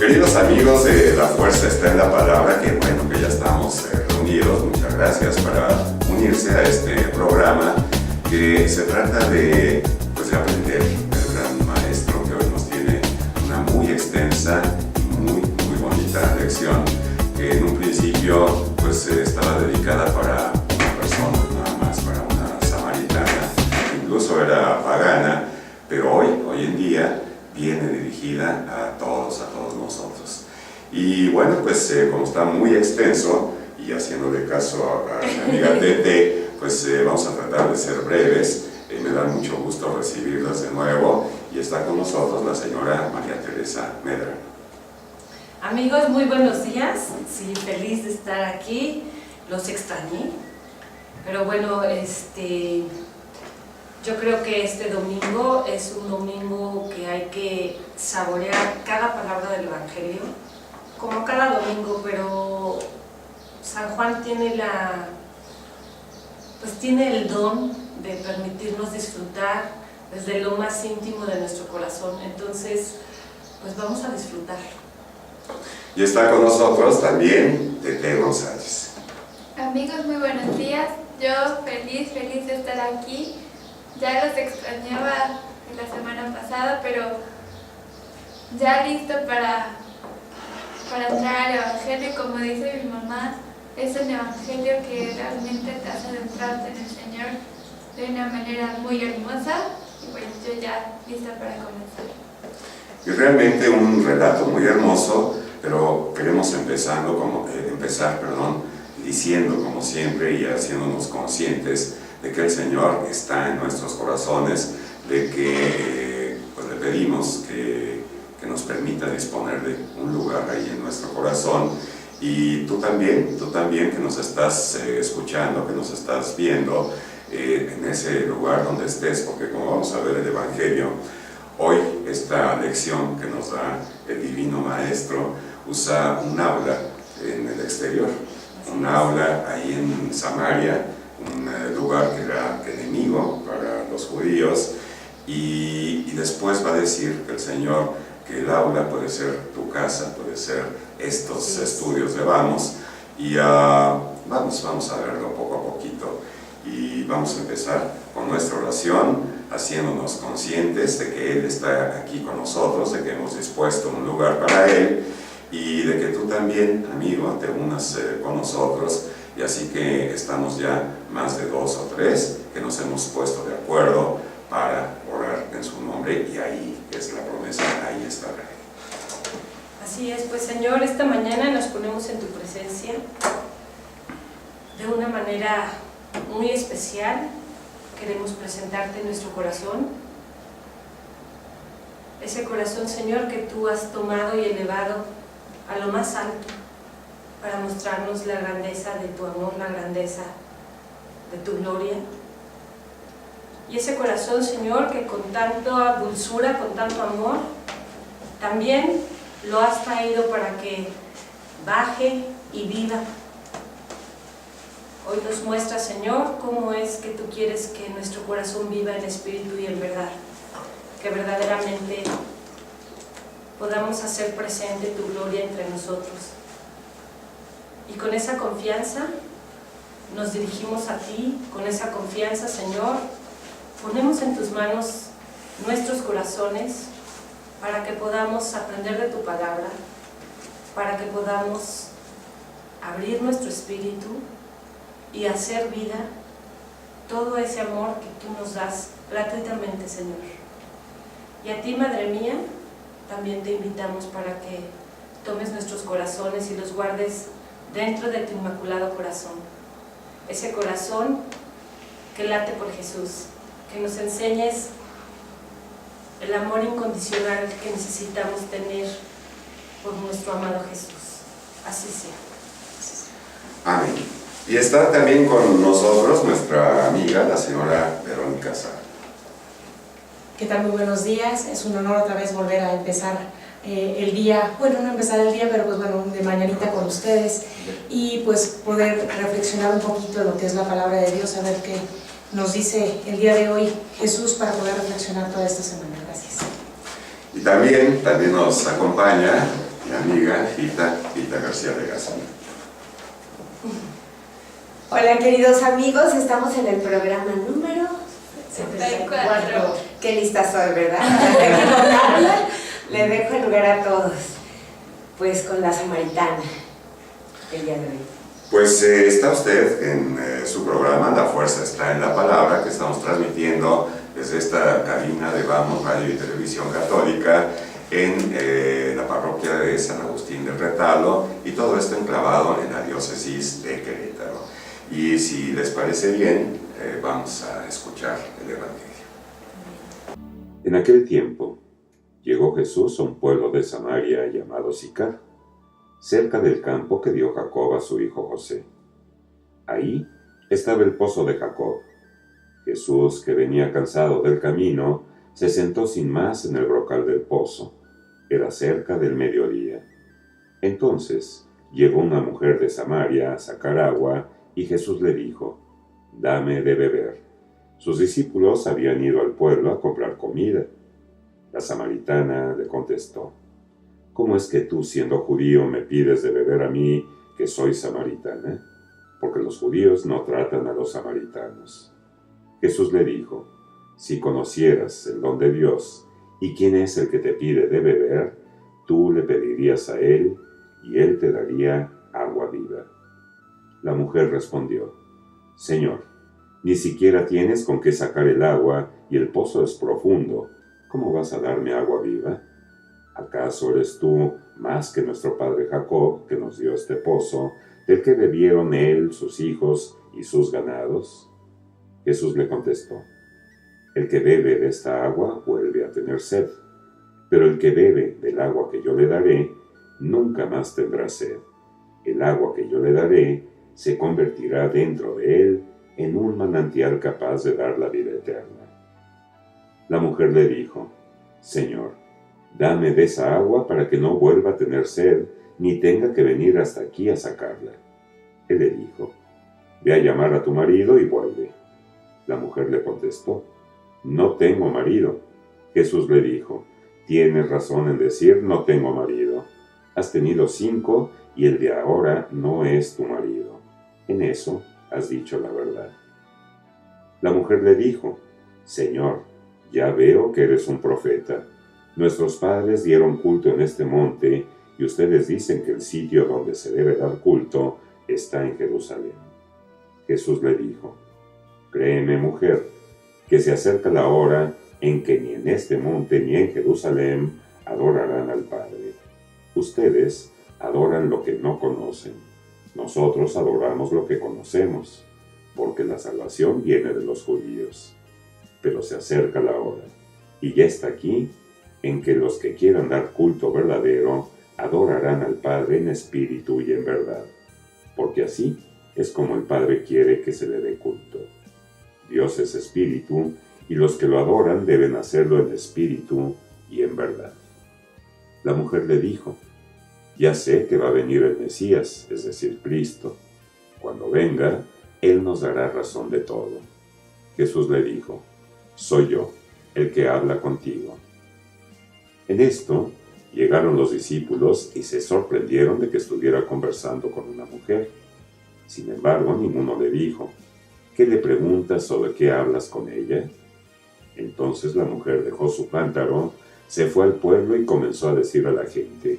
Queridos amigos de La Fuerza Está en la Palabra, que bueno que ya estamos reunidos, muchas gracias para unirse a este programa que se trata de aprender del gran maestro que hoy nos tiene una muy extensa y muy bonita lección que en un principio estaba dedicada para una persona, nada más para una samaritana, incluso era pagana, pero hoy en día viene dirigida a todos nosotros. Y bueno, como está muy extenso, y haciéndole caso a mi amiga Tete, vamos a tratar de ser breves. Me da mucho gusto recibirlas de nuevo, y está con nosotros la señora María Teresa Medrano. Amigos, muy buenos días. Sí, feliz de estar aquí. Los extrañé, pero bueno, yo creo que este domingo es un domingo que hay que saborear cada palabra del Evangelio, como cada domingo, pero San Juan tiene tiene el don de permitirnos disfrutar desde lo más íntimo de nuestro corazón. Entonces, vamos a disfrutar. Y está con nosotros también Tete González. Amigos, muy buenos días. Yo feliz de estar aquí. Ya los extrañaba la semana pasada, pero ya listo para entrar al Evangelio. Como dice mi mamá, es un Evangelio que realmente te hace adentrarte en el Señor de una manera muy hermosa. Y bueno, yo ya lista para comenzar. Y realmente un relato muy hermoso, pero queremos empezar diciendo como siempre y haciéndonos conscientes de que el Señor está en nuestros corazones, de que le pedimos que nos permita disponer de un lugar ahí en nuestro corazón. Y tú también que nos estás escuchando, que nos estás viendo, en ese lugar donde estés, porque como vamos a ver el Evangelio, hoy esta lección que nos da el Divino Maestro usa un aula en el exterior, un aula ahí en Samaria, un lugar que era enemigo para los judíos, y después va a decir que el Señor, que el aula puede ser tu casa, puede ser estos estudios de Vamos, y vamos a verlo poco a poquito, y vamos a empezar con nuestra oración, haciéndonos conscientes de que Él está aquí con nosotros, de que hemos dispuesto un lugar para Él, y de que tú también, amigo, te unas con nosotros. Y así que estamos ya más de 2 o 3 que nos hemos puesto de acuerdo para orar en su nombre, y ahí es la promesa, ahí estará Él. Así es, Señor, esta mañana nos ponemos en tu presencia de una manera muy especial. Queremos presentarte nuestro corazón, ese corazón, Señor, que tú has tomado y elevado a lo más alto, para mostrarnos la grandeza de tu amor, la grandeza de tu gloria. Y ese corazón, Señor, que con tanta dulzura, con tanto amor, también lo has traído para que baje y viva. Hoy nos muestra, Señor, cómo es que tú quieres que nuestro corazón viva en espíritu y en verdad, que verdaderamente podamos hacer presente tu gloria entre nosotros. Y con esa confianza nos dirigimos a ti, con esa confianza, Señor, ponemos en tus manos nuestros corazones para que podamos aprender de tu palabra, para que podamos abrir nuestro espíritu y hacer vida todo ese amor que tú nos das gratuitamente, Señor. Y a ti, Madre mía, también te invitamos para que tomes nuestros corazones y los guardes dentro de tu inmaculado corazón, ese corazón que late por Jesús, que nos enseñes el amor incondicional que necesitamos tener por nuestro amado Jesús. Así sea. Amén. Y está también con nosotros nuestra amiga, la señora Verónica Sara. ¿Qué tal? Muy buenos días. Es un honor otra vez volver a empezar el día, no empezar el día, pero de mañanita con ustedes, y poder reflexionar un poquito de lo que es la palabra de Dios, a ver qué nos dice el día de hoy Jesús, para poder reflexionar toda esta semana. Gracias. Y también nos acompaña mi mi amiga Gita García Legaspi. Hola queridos amigos, estamos en el programa número 74. Qué lista soy, ¿verdad? Le dejo el lugar a todos, pues con la samaritana el día de hoy. Pues está usted en su programa La Fuerza está en la Palabra, que estamos transmitiendo desde esta cabina de Vamos Radio y Televisión Católica en la parroquia de San Agustín del Retalo, y todo esto enclavado en la diócesis de Querétaro. Y si les parece bien, vamos a escuchar el Evangelio. En aquel tiempo llegó Jesús a un pueblo de Samaria llamado Sicar, cerca del campo que dio Jacob a su hijo José. Ahí estaba el pozo de Jacob. Jesús, que venía cansado del camino, se sentó sin más en el brocal del pozo. Era cerca del mediodía. Entonces llegó una mujer de Samaria a sacar agua, y Jesús le dijo: «Dame de beber». Sus discípulos habían ido al pueblo a comprar comida. La samaritana le contestó: «¿Cómo es que tú, siendo judío, me pides de beber a mí, que soy samaritana? Porque los judíos no tratan a los samaritanos». Jesús le dijo: «Si conocieras el don de Dios y quién es el que te pide de beber, tú le pedirías a él, y él te daría agua viva». La mujer respondió: «Señor, ni siquiera tienes con qué sacar el agua, y el pozo es profundo. ¿Cómo vas a darme agua viva? ¿Acaso eres tú más que nuestro padre Jacob, que nos dio este pozo, del que bebieron él, sus hijos y sus ganados?» Jesús le contestó: «El que bebe de esta agua vuelve a tener sed, pero el que bebe del agua que yo le daré, nunca más tendrá sed. El agua que yo le daré se convertirá dentro de él en un manantial capaz de dar la vida eterna». La mujer le dijo: «Señor, dame de esa agua para que no vuelva a tener sed, ni tenga que venir hasta aquí a sacarla». Él le dijo: «Ve a llamar a tu marido y vuelve». La mujer le contestó: «No tengo marido». Jesús le dijo: «Tienes razón en decir no tengo marido. Has tenido 5 y el de ahora no es tu marido. En eso has dicho la verdad». La mujer le dijo: «Señor, ya veo que eres un profeta. Nuestros padres dieron culto en este monte, y ustedes dicen que el sitio donde se debe dar culto está en Jerusalén». Jesús le dijo: «Créeme, mujer, que se acerca la hora en que ni en este monte ni en Jerusalén adorarán al Padre. Ustedes adoran lo que no conocen. Nosotros adoramos lo que conocemos, porque la salvación viene de los judíos. Pero se acerca la hora, y ya está aquí, en que los que quieran dar culto verdadero adorarán al Padre en espíritu y en verdad, porque así es como el Padre quiere que se le dé culto. Dios es espíritu, y los que lo adoran deben hacerlo en espíritu y en verdad». La mujer le dijo: «Ya sé que va a venir el Mesías, es decir, Cristo. Cuando venga, Él nos dará razón de todo». Jesús le dijo: «Soy yo, el que habla contigo». En esto llegaron los discípulos y se sorprendieron de que estuviera conversando con una mujer. Sin embargo, ninguno le dijo: «¿Qué le preguntas o de qué hablas con ella?». Entonces la mujer dejó su cántaro, se fue al pueblo y comenzó a decir a la gente: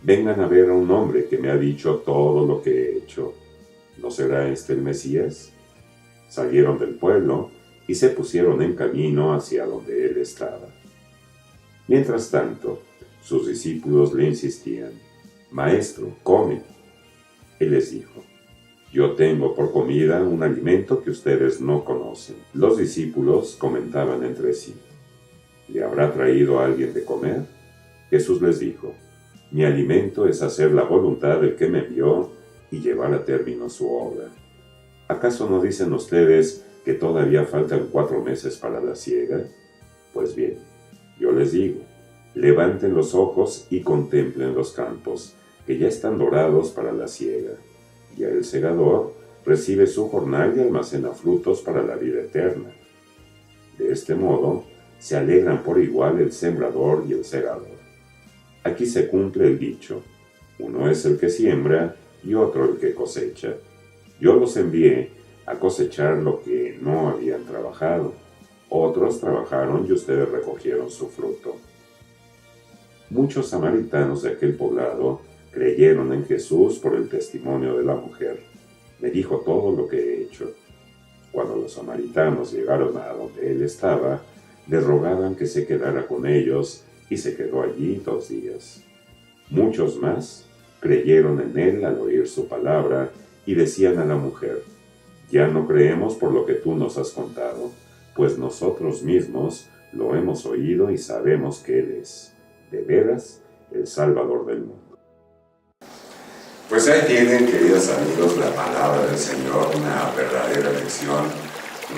«Vengan a ver a un hombre que me ha dicho todo lo que he hecho. ¿No será este el Mesías?». Salieron del pueblo y se pusieron en camino hacia donde él estaba. Mientras tanto, sus discípulos le insistían: «Maestro, come». Él les dijo: «Yo tengo por comida un alimento que ustedes no conocen». Los discípulos comentaban entre sí: «¿Le habrá traído a alguien de comer?». Jesús les dijo: «Mi alimento es hacer la voluntad del que me envió y llevar a término su obra. ¿Acaso no dicen ustedes que todavía faltan 4 meses para la siega? Pues bien, yo les digo, levanten los ojos y contemplen los campos, que ya están dorados para la siega. Ya el segador recibe su jornal y almacena frutos para la vida eterna. De este modo, se alegran por igual el sembrador y el segador. Aquí se cumple el dicho: uno es el que siembra y otro el que cosecha. Yo los envié a cosechar lo que no habían trabajado. Otros trabajaron y ustedes recogieron su fruto. Muchos samaritanos de aquel poblado creyeron en Jesús por el testimonio de la mujer. Me dijo todo lo que he hecho. Cuando los samaritanos llegaron a donde él estaba, le rogaban que se quedara con ellos y se quedó allí 2 días. Muchos más creyeron en él al oír su palabra y decían a la mujer: ya no creemos por lo que tú nos has contado, pues nosotros mismos lo hemos oído y sabemos que él es, de veras, el Salvador del mundo. Pues ahí tienen, queridos amigos, la palabra del Señor, una verdadera lección,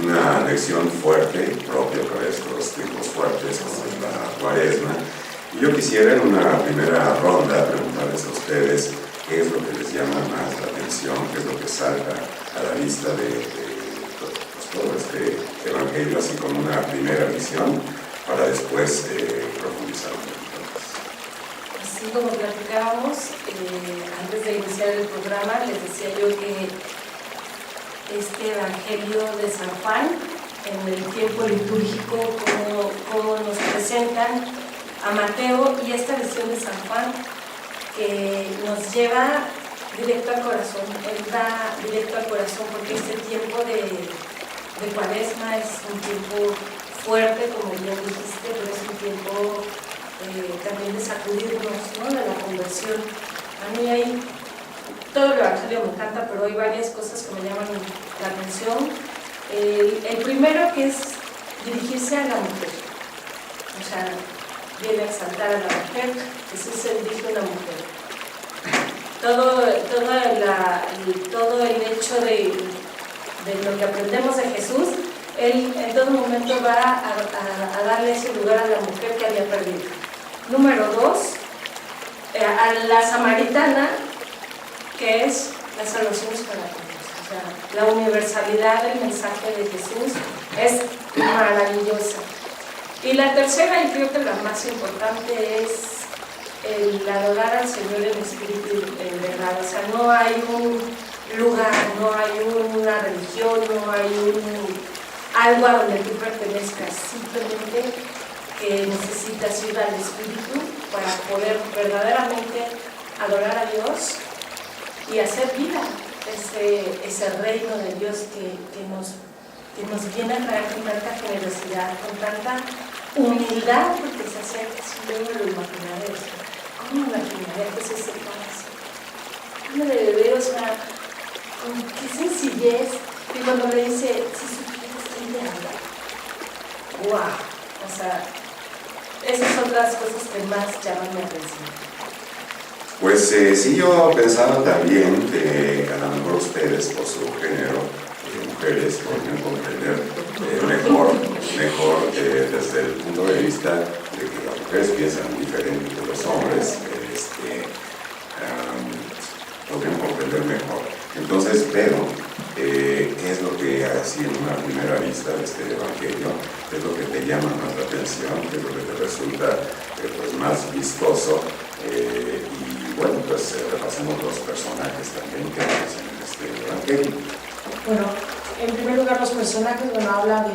una lección fuerte, propia para estos tiempos fuertes como es la Cuaresma. Y yo quisiera en una primera ronda preguntarles a ustedes qué es lo que les llama más la atención, qué es lo que salta a la vista de todo este evangelio, así como una primera visión, para después profundizar un poquito más. Así como platicábamos, antes de iniciar el programa, les decía yo que este Evangelio de San Juan, en el tiempo litúrgico, como nos presentan a Mateo y esta visión de San Juan, que nos lleva directo al corazón. Él va directo al corazón porque este tiempo de Cuaresma es un tiempo fuerte, como bien dijiste, pero es un tiempo también de sacudirnos, ¿no?, de la conversión. A mí hay, todo el Evangelio me encanta, pero hay varias cosas que me llaman la atención. El primero, que es dirigirse a la mujer, o sea, viene a exaltar a la mujer. Jesús se dirige a una mujer. Todo el hecho de lo que aprendemos de Jesús, él en todo momento va a darle ese lugar a la mujer que había perdido. Número 2, a la samaritana, que es la salvación es para todos. O sea, la universalidad del mensaje de Jesús es maravillosa. Y la tercera, y creo que la más importante, es el adorar al Señor en espíritu y en verdad. O sea, no hay un lugar, no hay una religión, no hay algo a donde tú pertenezcas, simplemente que necesitas ir al Espíritu para poder verdaderamente adorar a Dios y hacer vida ese reino de Dios que nos viene a traer con tanta generosidad, con tanta humildad, porque se acerca, si yo me lo imaginaré, ¿cómo me imaginaré que es ese paso? ¿Cómo de bebé, o sea, con qué sencillez? Y cuando me dice, si supieras que le habla, ¡guau! O sea, esas son las cosas que más llaman mi atención. Pues sí, yo pensaba también que a lo mejor ustedes, por su género, mujeres, podrían comprender mejor desde el punto de vista de que las mujeres piensan diferente de los hombres, podrían comprender mejor. Entonces, pero, ¿qué es lo que así en una primera vista de este evangelio, qué es lo que te llama más la atención, qué es lo que te resulta pues, más vistoso? Y bueno, pues repasemos los personajes también que aparecen en este evangelio. Bueno, en primer lugar los personajes, habla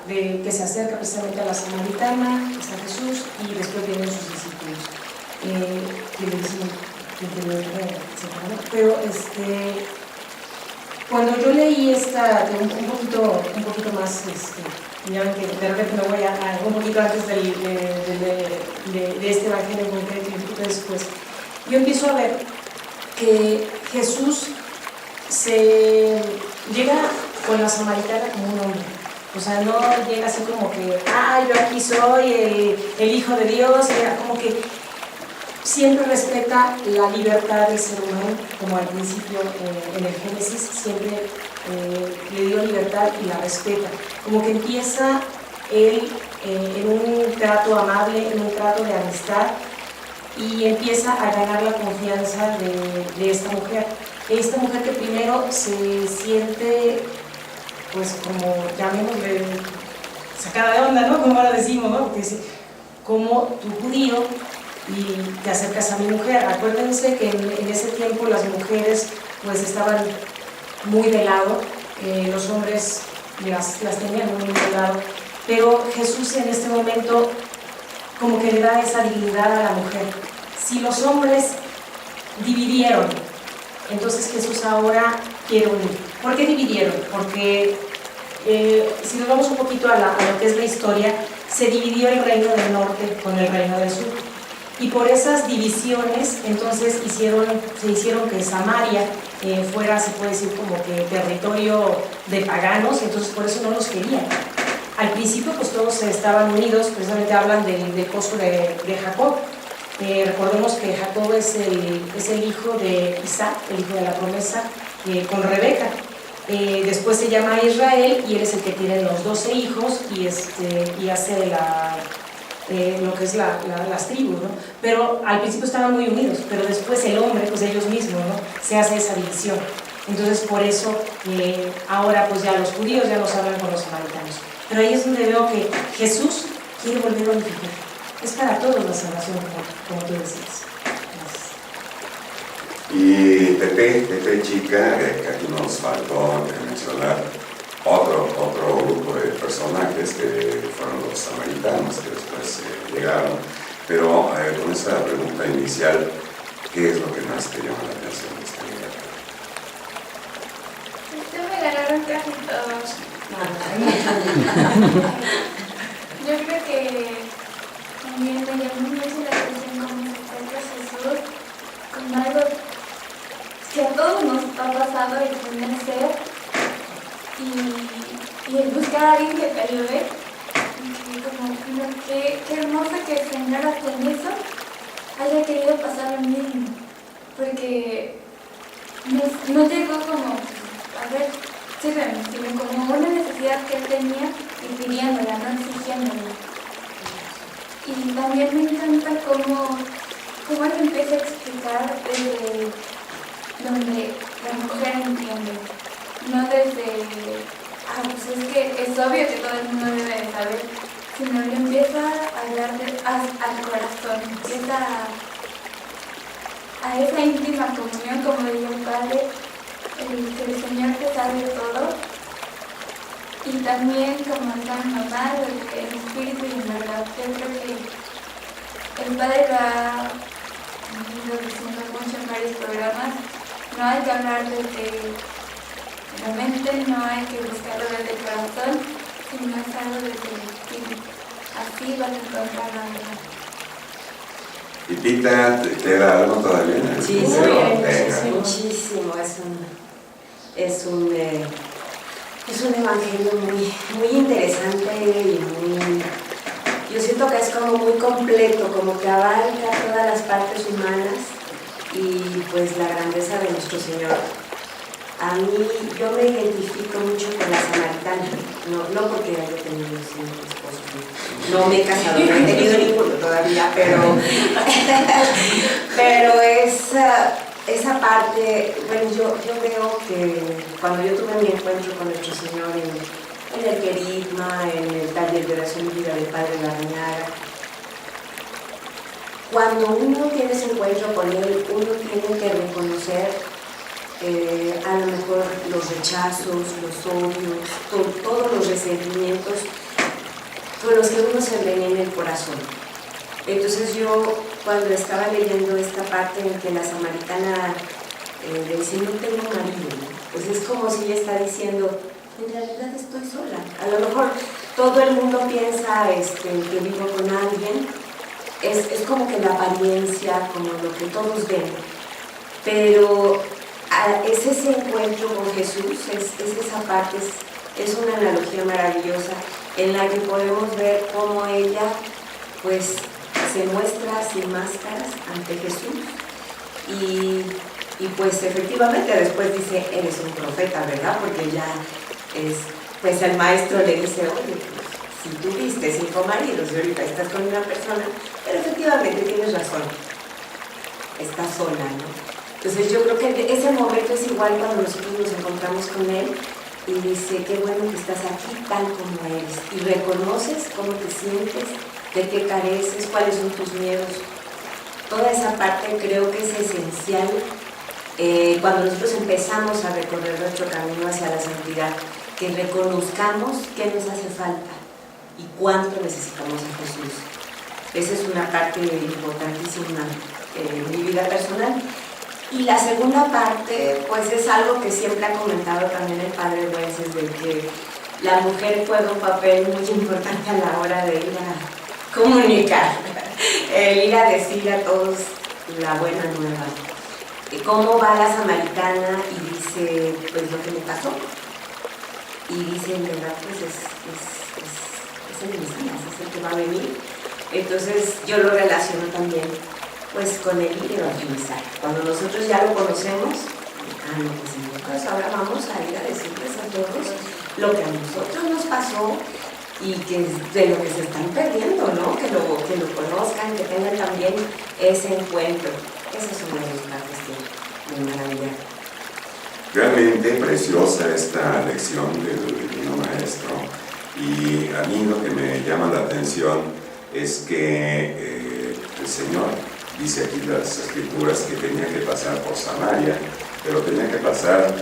de que se acerca precisamente a la samaritana, que es a Jesús, y después vienen sus discípulos, que le dicen que le etc. Pero cuando yo leí un poquito más, ya ven que de repente me voy a un poquito antes de este evangelio en concreto y un poquito después, yo empiezo a ver que Jesús se llega con la samaritana como un hombre. O sea, no llega así como que, yo aquí soy el Hijo de Dios, como que siempre respeta la libertad del ser humano, como al principio en el Génesis, siempre le dio libertad y la respeta. Como que empieza él en un trato amable, en un trato de amistad, y empieza a ganar la confianza de esta mujer. Esta mujer que primero se siente, pues como, llamémosle, sacada de onda, ¿no? Como ahora decimos, ¿no? Porque dice, como tu judío y te acercas a mi mujer. Acuérdense que en ese tiempo las mujeres pues estaban muy de lado, los hombres las tenían muy de lado, pero Jesús en este momento como que le da esa dignidad a la mujer. Si los hombres dividieron, entonces Jesús ahora quiere unir. ¿Por qué dividieron? Porque si nos vamos un poquito a lo que es la historia, se dividió el reino del norte con el reino del sur. Y por esas divisiones, entonces se hicieron que Samaria fuera, se puede decir, como que territorio de paganos, entonces por eso no los querían. Al principio pues todos estaban unidos, precisamente hablan del pozo de Jacob. Recordemos que Jacob es el hijo de Isaac, el hijo de la promesa, con Rebeca. Después se llama Israel y él es el que tiene los 12 hijos y hace lo que es las tribus, ¿no? Pero al principio estaban muy unidos, pero después el hombre, pues ellos mismos, ¿no? Se hace esa división. Entonces por eso ahora pues ya los judíos ya no se hablan con los samaritanos. Pero ahí es donde veo que Jesús quiere volver a unificar. Es para todos la salvación, como tú decías. Gracias. Y Pepe Chica, que aquí nos faltó mencionar otro grupo de personajes que fueron los samaritanos que después llegaron, pero con esa pregunta inicial, ¿qué es lo que más te llama la atención de esta vida? Usted me ganaron casi todos. Yo creo que también me llamó mucho la atención cómo se encuentra Jesús con algo que a todos nos ha pasado, el primer ser y el buscar a alguien que te ayude. Qué hermoso que el Señor hasta en eso haya querido pasar lo mismo, porque no llegó como, a ver, sírveme, sino como una necesidad que él tenía y pidiéndola, no exigiéndola. Y también me encanta cómo él empieza a explicar desde donde la mujer entiende, no desde, pues es que es obvio que todo el mundo debe de saber, sino le empieza a hablar al corazón, empieza a esa íntima comunión, como diría el Padre, que el Señor te sabe todo, y también como está mi mamá, el espíritu y en verdad. Yo creo que el Padre lo ha ido diciendo mucho en varios programas. No hay que hablar desde la mente, no hay que buscarlo desde el corazón, sino es algo desde el espíritu. Así vas a encontrar la verdad. ¿Y Pita, te queda algo todavía? Sí, muchísimo. Es un evangelio muy interesante y yo siento que es como muy completo, como que abarca todas las partes humanas y pues la grandeza de nuestro Señor. A mí, yo me identifico mucho con la samaritana, no porque haya tenido 5 esposos, no me he casado, no he tenido ninguno todavía, pero esa parte, bueno, yo veo que cuando yo tuve mi encuentro con nuestro Señor en el querigma, en el taller de oración y vida del Padre Larrañaga, cuando uno tiene ese encuentro con Él, uno tiene que reconocer a lo mejor los rechazos, los odios, todos los resentimientos con los que uno se envenena en el corazón. Entonces yo, cuando estaba leyendo esta parte en que la samaritana le dice, no tengo marido, pues es como si ella está diciendo, en realidad estoy sola. A lo mejor todo el mundo piensa que vivo con alguien, es como que la apariencia, como lo que todos ven, pero es ese encuentro con Jesús, es esa parte, es una analogía maravillosa en la que podemos ver cómo ella pues se muestra sin máscaras ante Jesús y pues efectivamente después dice, eres un profeta, ¿verdad? Porque ya pues el maestro le dice, oye, pues, si tuviste 5 maridos y ahorita estás con una persona, pero efectivamente tienes razón, estás sola, ¿no? Entonces yo creo que ese momento es igual cuando nosotros nos encontramos con Él y dice, qué bueno que estás aquí tal como eres y reconoces cómo te sientes, de qué careces, cuáles son tus miedos toda esa parte creo que es esencial cuando nosotros empezamos a recorrer nuestro camino hacia la santidad, que reconozcamos qué nos hace falta y cuánto necesitamos a Jesús. Esa es una parte importantísima en mi vida personal. Y la segunda parte, pues es algo que siempre ha comentado también el Padre Wences, de que la mujer juega un papel muy importante a la hora de ir a comunicar, ir a decir a todos la buena nueva. ¿Cómo va la samaritana y dice, pues lo que me pasó? Y dice, en verdad, pues es el Mesías, es el que va a venir. Entonces yo lo relaciono también pues con el ir a evangelizar. Cuando nosotros ya lo conocemos, pues ahora vamos a ir a decirles a todos lo que a nosotros nos pasó y que de lo que se están perdiendo, ¿no? Que lo conozcan, que tengan también ese encuentro. Esa es una de las partes que me maravilla. Realmente preciosa esta lección del Divino Maestro, y a mí lo que me llama la atención es que el Señor dice aquí las Escrituras que tenía que pasar por Samaria, pero tenía que pasar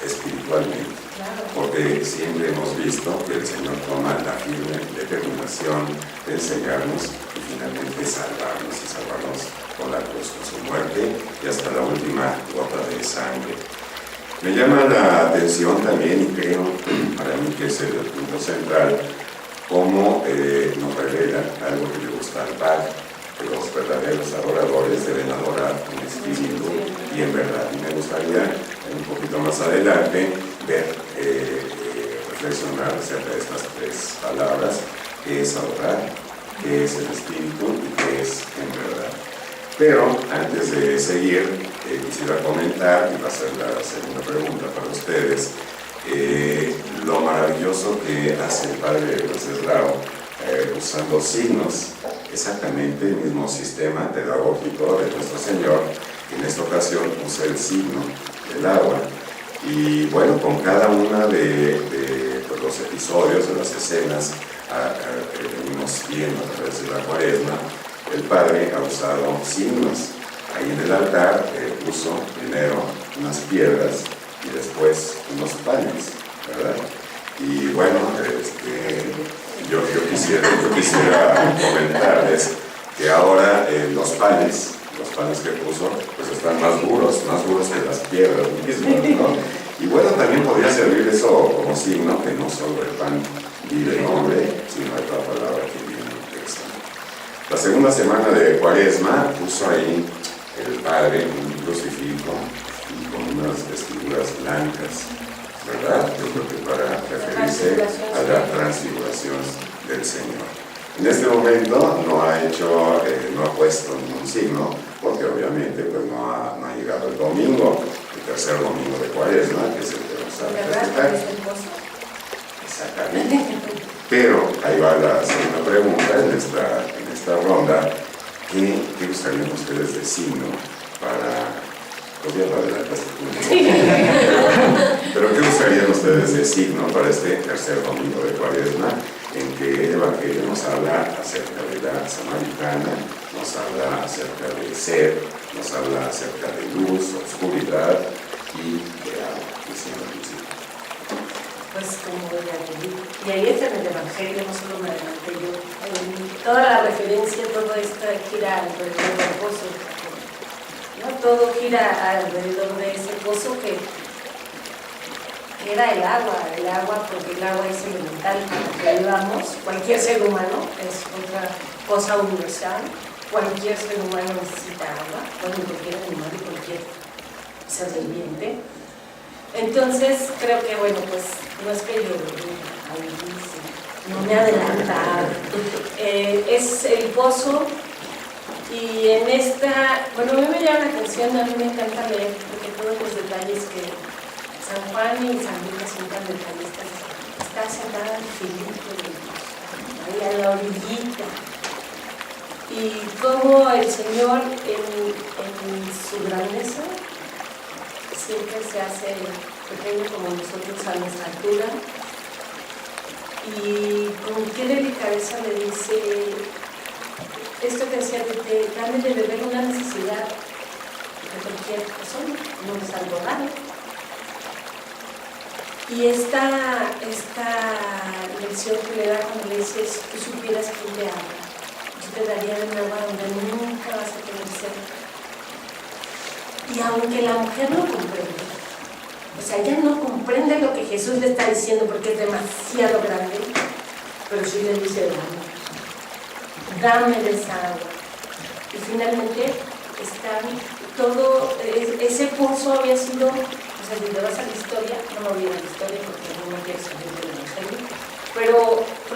espiritualmente, porque siempre hemos visto que el Señor toma la firme determinación de enseñarnos y finalmente salvarnos, y salvarnos con la cruz, con su muerte y hasta la última gota de sangre. Me llama la atención también, y creo para mí que es el punto central, cómo nos revela algo que le gusta al Padre, que los verdaderos adoradores deben adorar en espíritu y en verdad. Y me gustaría un poquito más adelante ver, reflexionar acerca de estas tres palabras: qué es adorar, qué es el espíritu y qué es en verdad. Pero antes de seguir, quisiera comentar, y va a ser la segunda pregunta para ustedes, lo maravilloso que hace el Padre Wenceslao usando signos, exactamente el mismo sistema pedagógico de nuestro Señor, que en esta ocasión usa el signo del agua. Y bueno, con cada una de los episodios, de las escenas que venimos viendo a través de la Cuaresma, el Padre ha usado signos. Ahí en el altar puso primero unas piedras y después unos panes, ¿verdad? Y bueno, yo quisiera comentarles que ahora los panes que puso, pues están más duros que las piedras mismas, ¿no? Y bueno, también podría servir eso como signo que no solo el pan vive el hombre, sino de toda palabra que viene en el texto. La segunda semana de Cuaresma puso ahí el Padre un crucifijo y con unas vestiduras blancas, ¿verdad? Yo creo que para referirse a la transfiguración del Señor. En este momento no ha puesto ningún signo, porque obviamente pues no ha llegado el domingo, el tercer domingo de Cuaresma, que es el que vamos a festejar. Exactamente. Pero ahí va la segunda pregunta en esta ronda. ¿Qué gustarían ustedes de signo para... Pues ya lo adelantaste. Pero ¿qué gustarían ustedes de signo para este tercer domingo de Cuaresma, en que el Evangelio nos habla acerca de la samaritana, nos habla acerca de sed, nos habla acerca de luz, oscuridad y de agua? Pues como ya te digo, y ahí está en el Evangelio, no solo me adelanté yo, toda la referencia, todo esto gira alrededor del pozo, ¿no? Todo gira alrededor de ese pozo que era el agua, porque el agua es elemental para que vivamos. Cualquier ser humano es otra cosa universal, cualquier ser humano necesita agua, cualquier animal y cualquier ser viviente. Entonces creo que bueno, pues no es que yo no me adelanta, es el pozo. Y en esta, bueno, a mí me llama la atención, a mí me encanta leer, porque todos los detalles que San Juan y San Lucas son tan detallistas. Está sentada en Filipo, ahí a la orillita, y cómo el Señor en su grandeza siempre se hace pequeño como nosotros a nuestra altura, y con qué delicadeza le dice: esto que decía, dame de beber una necesidad de cualquier persona, no es algo raro. Y esta lección que le da cuando le dice, si tú supieras quién te habla, yo te daría de nuevo a donde nunca vas a tener sed. Y aunque la mujer no comprende, o sea, ella no comprende lo que Jesús le está diciendo porque es demasiado grande, pero sí le dice, dame de esa agua. Y finalmente todo ese pozo había sido, o sea, si te vas a la historia, no me voy a ir a la historia porque no me quiero salir del Evangelio, pero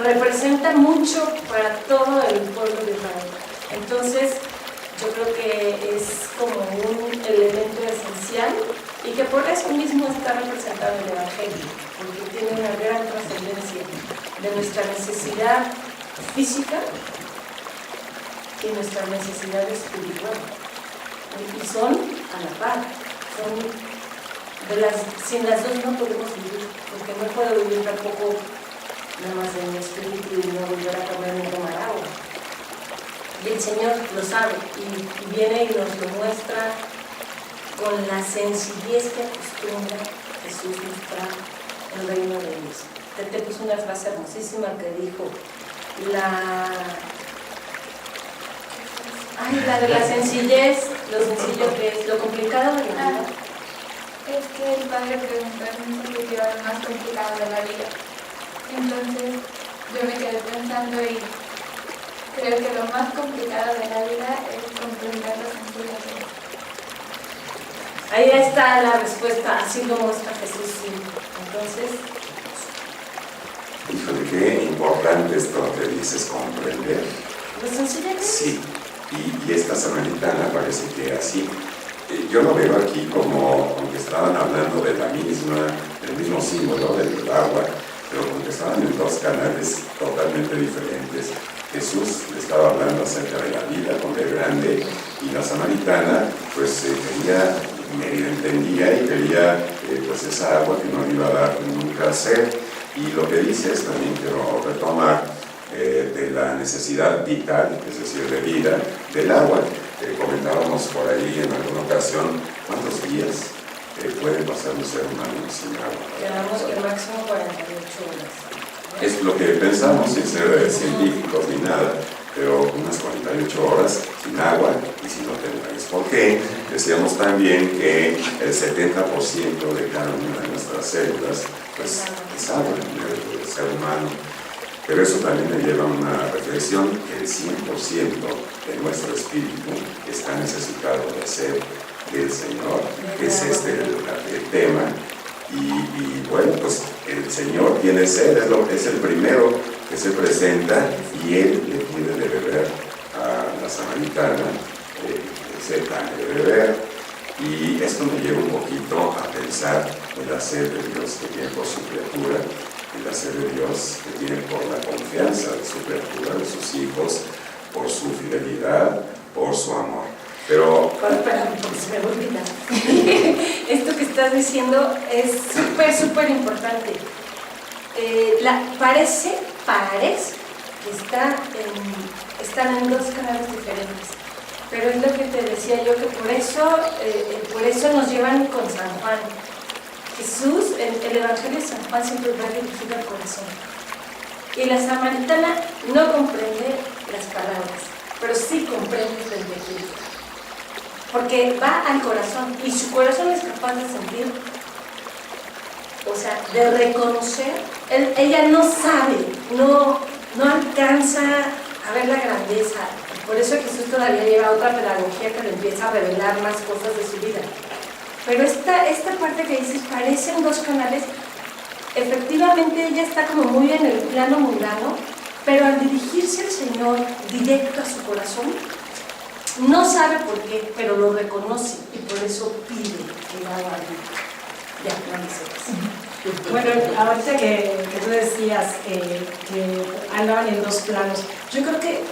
representa mucho para todo el pueblo de Israel. Entonces, yo creo que es como un elemento esencial y que por eso mismo está representado en el Evangelio, porque tiene una gran trascendencia de nuestra necesidad física y nuestra necesidad espiritual. Y son a la par, sin las dos no podemos vivir, porque no puedo vivir tampoco nada más de mi espíritu y no volver a comer ni tomar agua. Y el Señor lo sabe y viene y nos lo muestra con la sencillez que acostumbra Jesús mostrar el reino de Dios. Te puso una frase hermosísima que dijo, la de la sencillez, lo sencillo que es, lo complicado de la vida. Es que el padre preguntó en un sitio lo más complicado de la vida. Entonces yo me quedé pensando y creo que lo más complicado de la vida es comprender lo sencillo que es. Ahí está la respuesta, así lo muestra Jesús, sí. Entonces, híjole, qué importante esto que dices, comprender. lo sencillo que es. Sí, y esta samaritana parece que así. Yo lo veo aquí como, aunque estaban hablando de del mismo símbolo, del agua, pero como que estaban en dos canales totalmente diferentes. Jesús le estaba hablando acerca de la vida con el grande, y la samaritana pues quería, medio entendía y quería pues esa agua que no le iba a dar nunca sed. Y lo que dice es también, quiero retomar, de la necesidad vital, es decir, de vida, del agua. Comentábamos por ahí en alguna ocasión cuántos días puede pasar un ser humano sin agua. Quedamos que máximo 48 horas. Es lo que pensamos, sin ser científicos ni nada, pero unas 48 horas sin agua y sin hoteles. Porque decíamos también que el 70% de cada una de nuestras células pues, es agua, el ser humano. Pero eso también me lleva a una reflexión, que el 100% de nuestro espíritu está necesitado de sed del Señor, que es el tema. Y bueno, pues el Señor tiene sed, es el primero que se presenta, y Él le pide de beber a la samaritana, sed de beber. Y esto me lleva un poquito a pensar en la sed de Dios que tiene por su criatura, en la sed de Dios que tiene por la confianza de su criatura, de sus hijos, por su fidelidad, por su amor. Pero Porque se me olvida. Esto que estás diciendo es súper importante. Parece que están en dos canales diferentes. Pero es lo que te decía yo, que por eso nos llevan con San Juan. Jesús, el Evangelio de San Juan siempre va dirigido al corazón. Y la samaritana no comprende las palabras, pero sí comprende el Evangelio. Porque va al corazón y su corazón es capaz de sentir, o sea, de reconocer. Ella no sabe, no alcanza a ver la grandeza. Por eso Jesús todavía lleva otra pedagogía que le empieza a revelar más cosas de su vida. Pero esta parte que dices, parecen dos canales, efectivamente ella está como muy en el plano mundano, pero al dirigirse al Señor directo a su corazón, no sabe por qué, pero lo reconoce y por eso pide el agua viva. Ya, no dice. Bueno, ahorita que tú decías que andaban en dos planos, yo creo que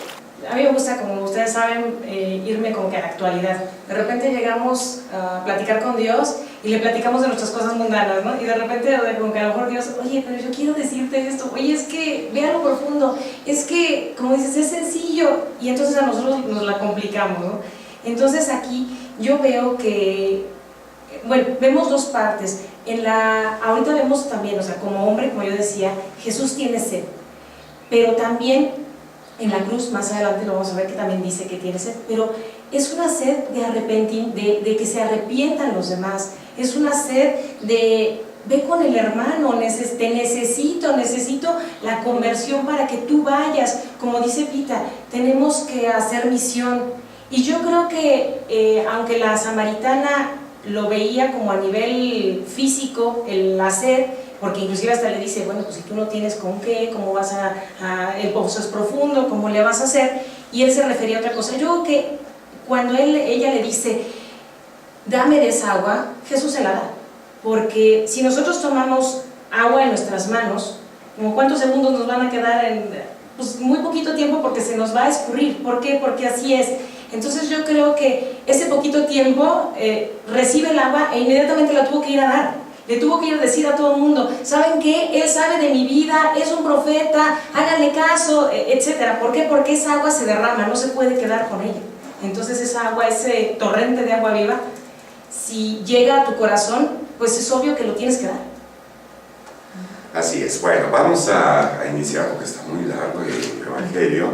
a mí me gusta, como ustedes saben, irme como que a la actualidad. De repente llegamos a platicar con Dios y le platicamos de nuestras cosas mundanas, ¿no? Y de repente, como que a lo mejor Dios, oye, pero yo quiero decirte esto, oye, es que ve lo profundo, es que, como dices, es sencillo, y entonces a nosotros nos la complicamos, ¿no? Entonces aquí yo veo que, bueno, vemos dos partes. Ahorita vemos también, o sea, como hombre, como yo decía, Jesús tiene sed, pero también en la cruz, más adelante lo vamos a ver que también dice que tiene sed, pero es una sed de arrepentir, de que se arrepientan los demás, es una sed de, ve con el hermano, te necesito la conversión para que tú vayas, como dice Pita, tenemos que hacer misión. Y yo creo que aunque la samaritana lo veía como a nivel físico, la sed, porque inclusive hasta le dice, bueno, pues si tú no tienes con qué, ¿cómo vas el pozo es profundo, ¿cómo le vas a hacer? Y él se refería a otra cosa. Yo creo que cuando ella le dice, dame de esa agua, Jesús se la da, porque si nosotros tomamos agua en nuestras manos, como cuántos segundos nos van a quedar pues muy poquito tiempo, porque se nos va a escurrir. ¿Por qué? Porque así es. Entonces yo creo que ese poquito tiempo recibe el agua e inmediatamente la tuvo que ir a dar. Le tuvo que ir a decir a todo el mundo, ¿saben qué? Él sabe de mi vida, es un profeta, háganle caso, etc. ¿Por qué? Porque esa agua se derrama, no se puede quedar con ella. Entonces esa agua, ese torrente de agua viva, si llega a tu corazón, pues es obvio que lo tienes que dar. Así es. Bueno, vamos a iniciar porque está muy largo el Evangelio,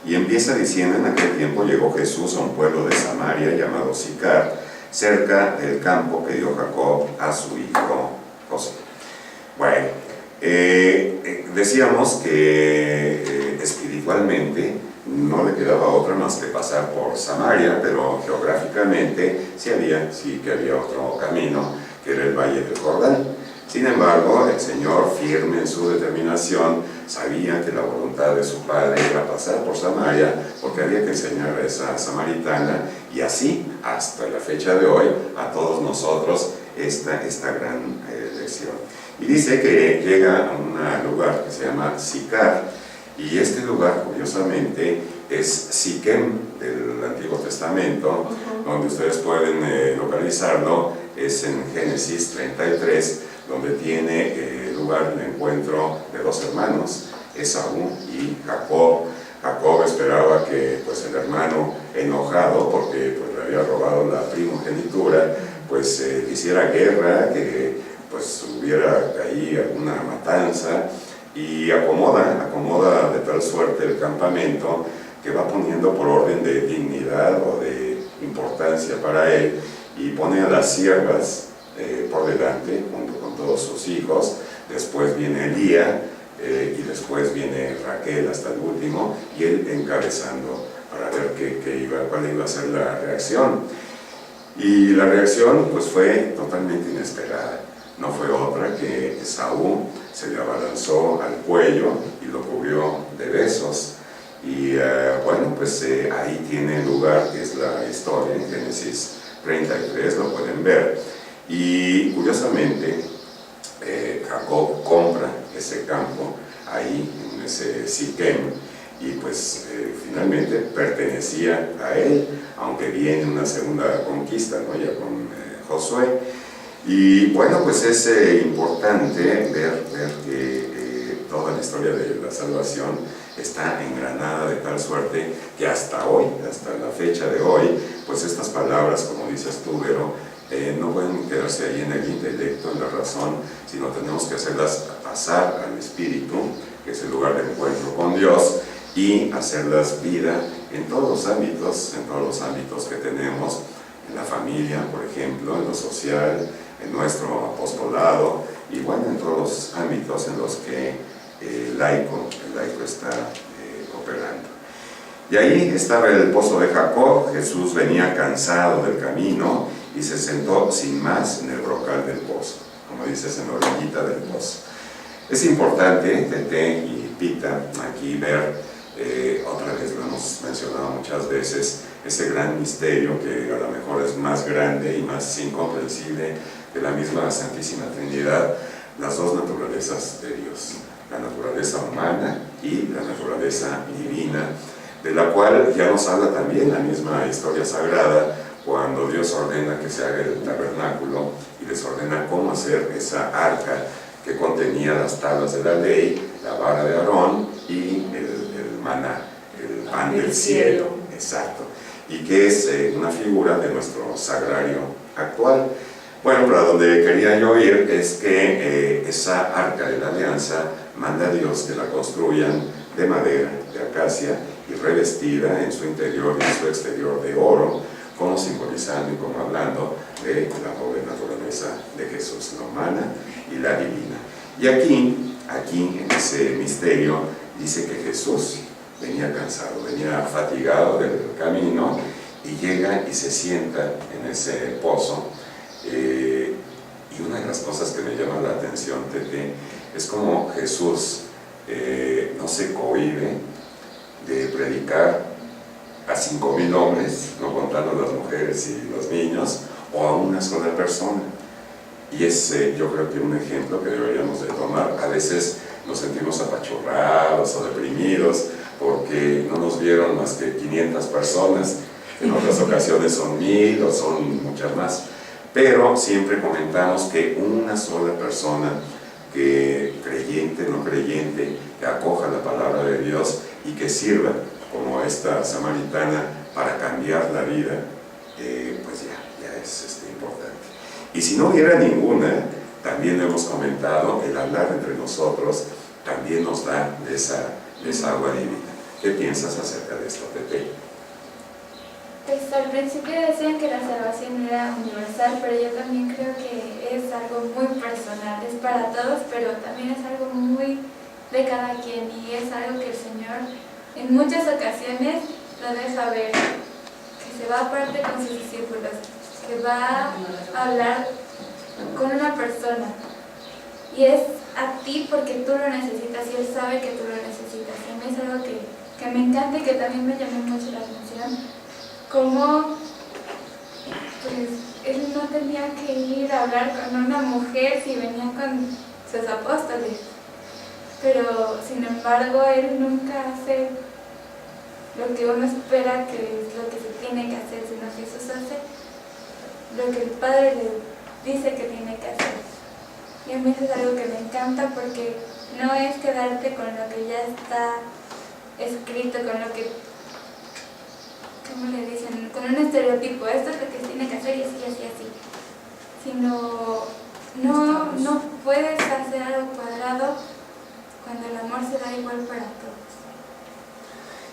y empieza diciendo: en aquel tiempo llegó Jesús a un pueblo de Samaria llamado Sicar, cerca del campo que dio Jacob a su hijo José. Bueno, decíamos que espiritualmente no le quedaba otra más que pasar por Samaria, pero geográficamente sí que había otro camino, que era el Valle del Jordán. Sin embargo, el Señor, firme en su determinación, sabía que la voluntad de su Padre era pasar por Samaria, porque había que enseñar a esa samaritana, y así, hasta la fecha de hoy, a todos nosotros esta gran lección. Y dice que llega a un lugar que se llama Sicar, y este lugar, curiosamente, es Siquem del Antiguo Testamento, donde ustedes pueden localizarlo, es en Génesis 33, donde tiene lugar el encuentro de dos hermanos, Esaú y Jacob. Jacob esperaba que pues, el hermano, enojado porque pues, le había robado la primogenitura, pues hiciera guerra, que pues hubiera ahí alguna matanza, y acomoda de tal suerte el campamento que va poniendo por orden de dignidad o de importancia para él, y pone a las siervas por delante junto con todos sus hijos. Después viene Elía, y después viene Raquel hasta el último, y él encabezando para ver cuál iba a ser la reacción. Y la reacción pues fue totalmente inesperada. No fue otra que Esaú se le abalanzó al cuello y lo cubrió de besos. Y bueno, pues ahí tiene lugar, que es la historia en Génesis 33, lo pueden ver. Y curiosamente, Jacob compra ese campo ahí, en ese Siquem, y pues finalmente pertenecía a él, aunque viene una segunda conquista, ¿no? Ya con Josué. Y bueno, pues es importante ver que toda la historia de la salvación está engranada de tal suerte que hasta hoy, hasta la fecha de hoy, pues estas palabras, como dices tú, Vero, no pueden quedarse ahí en el intelecto, en la razón, sino tenemos que hacerlas pasar al espíritu, que es el lugar de encuentro con Dios, y hacerlas vida en todos los ámbitos que tenemos, en la familia, por ejemplo, en lo social, en nuestro apostolado, y bueno, en todos los ámbitos en los que el laico está operando. Y ahí estaba el pozo de Jacob. Jesús venía cansado del camino y se sentó sin más en el brocal del pozo, como dices, en la orillita del pozo. Es importante, Tete y Pita, aquí ver, otra vez lo hemos mencionado muchas veces, ese gran misterio que a lo mejor es más grande y más incomprensible que la misma Santísima Trinidad, las dos naturalezas de Dios, la naturaleza humana y la naturaleza divina, de la cual ya nos habla también la misma historia sagrada, cuando Dios ordena que se haga el tabernáculo y les ordena cómo hacer esa arca que contenía las tablas de la ley, la vara de Aarón y el maná, el pan del cielo. Exacto. Y que es una figura de nuestro sagrario actual. Bueno, pero a donde quería yo ir es que esa arca de la alianza manda a Dios que la construyan de madera, de acacia, y revestida en su interior y en su exterior de oro, como simbolizando y como hablando de la doble naturaleza de Jesús, la humana y la divina. Y aquí en ese misterio dice que Jesús venía cansado, venía fatigado del camino y llega y se sienta en ese pozo. Y una de las cosas que me llama la atención, Tete, es como Jesús no se cohíbe de predicar a 5,000 hombres, no contando las mujeres y los niños, o a una sola persona. Y es yo creo que un ejemplo que deberíamos de tomar. A veces nos sentimos apachurrados o deprimidos porque no nos vieron más que 500 personas, en otras ocasiones son 1000 o son muchas más, pero siempre comentamos que una sola persona, que creyente, no creyente, que acoja la palabra de Dios y que sirva como esta samaritana para cambiar la vida, pues ya es importante. Y si no hubiera ninguna, también hemos comentado, el hablar entre nosotros también nos da de esa agua divina. ¿Qué piensas acerca de esto, Pepe? Pues al principio decían que la salvación era universal, pero yo también creo que es algo muy personal, es para todos, pero también es algo muy de cada quien, y es algo que el Señor en muchas ocasiones lo deja ver, que se va aparte con sus discípulos, que va a hablar con una persona, y es a ti porque tú lo necesitas y Él sabe que tú lo necesitas. Y a mí es algo que me encanta y que también me llamó mucho la atención, como pues Él no tenía que ir a hablar con una mujer si venía con sus apóstoles, pero sin embargo Él nunca hace lo que uno espera que es lo que se tiene que hacer, sino Jesús hace lo que el Padre le dice que tiene que hacer. Y a mí eso es algo que me encanta, porque no es quedarte con lo que ya está escrito, con lo que, ¿cómo le dicen? Con un estereotipo, esto es lo que se tiene que hacer y así, así, así. Sino, no puedes hacer algo cuadrado cuando el amor se da igual para todos.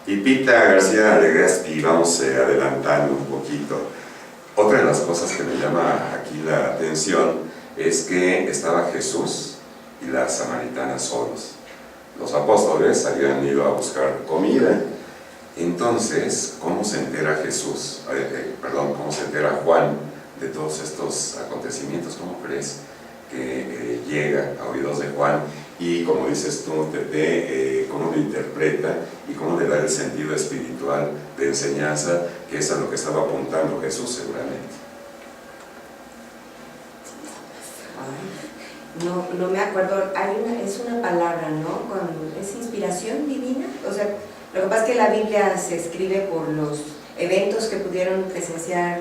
Y Pita García de Gaspi, vamos adelantando un poquito. Otra de las cosas que me llama aquí la atención es que estaba Jesús y la samaritana solos. Los apóstoles habían ido a buscar comida. Entonces, ¿cómo se entera Jesús? ¿Cómo se entera Juan de todos estos acontecimientos? ¿Cómo crees que llega a oídos de Juan? Y como dices tú, Tete, cómo lo interpreta y cómo le da el sentido espiritual de enseñanza, que es a lo que estaba apuntando Jesús seguramente. No me acuerdo, es una palabra, ¿no? ¿Es inspiración divina? O sea, lo que pasa es que la Biblia se escribe por los eventos que pudieron presenciar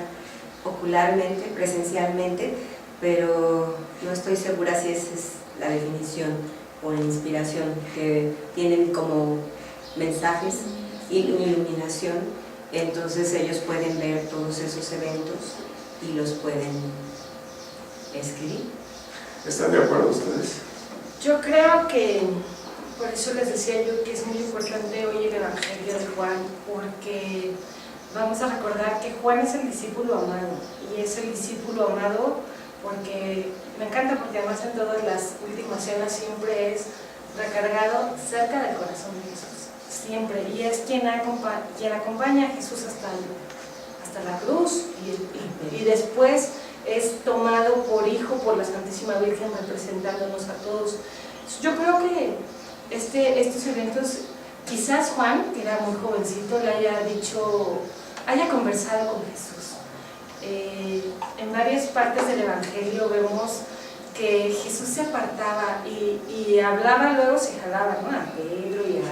ocularmente, presencialmente, pero no estoy segura si esa es la definición, por inspiración, que tienen como mensajes y iluminación, entonces ellos pueden ver todos esos eventos y los pueden escribir. ¿Están de acuerdo ustedes? Yo creo que, por eso les decía yo que es muy importante hoy el Evangelio de Juan, porque vamos a recordar que Juan es el discípulo amado, y es el discípulo amado porque me encanta, porque además en todas las últimas cenas siempre es recargado cerca del corazón de Jesús, siempre, y es quien acompaña a Jesús hasta la cruz, y después es tomado por hijo por la Santísima Virgen, representándonos a todos. Yo creo que estos eventos, quizás Juan, que era muy jovencito, le haya conversado con Jesús. En varias partes del Evangelio vemos que Jesús se apartaba y hablaba, luego se jalaba, ¿no? A Pedro y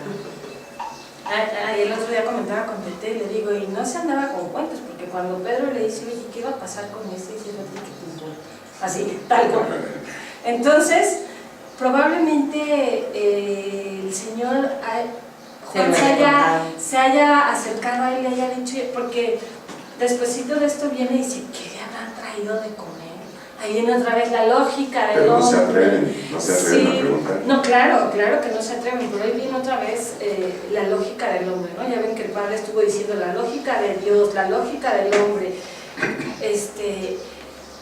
El otro día comentaba con Tete y le digo, y no se andaba con cuentos, porque cuando Pedro le dice, oye, ¿qué va a pasar con ese? Y dice, así, tal cual. Entonces, probablemente el Señor Juan se haya acercado a él y le haya dicho, porque despuesito de esto viene y dice, ¿qué le habrán traído de comer? Ahí viene otra vez la lógica del hombre. Pero no se atreven a preguntar. No, claro que no se atreven, pero ahí viene otra vez la lógica del hombre, ¿no? Ya ven que el padre estuvo diciendo la lógica de Dios, la lógica del hombre.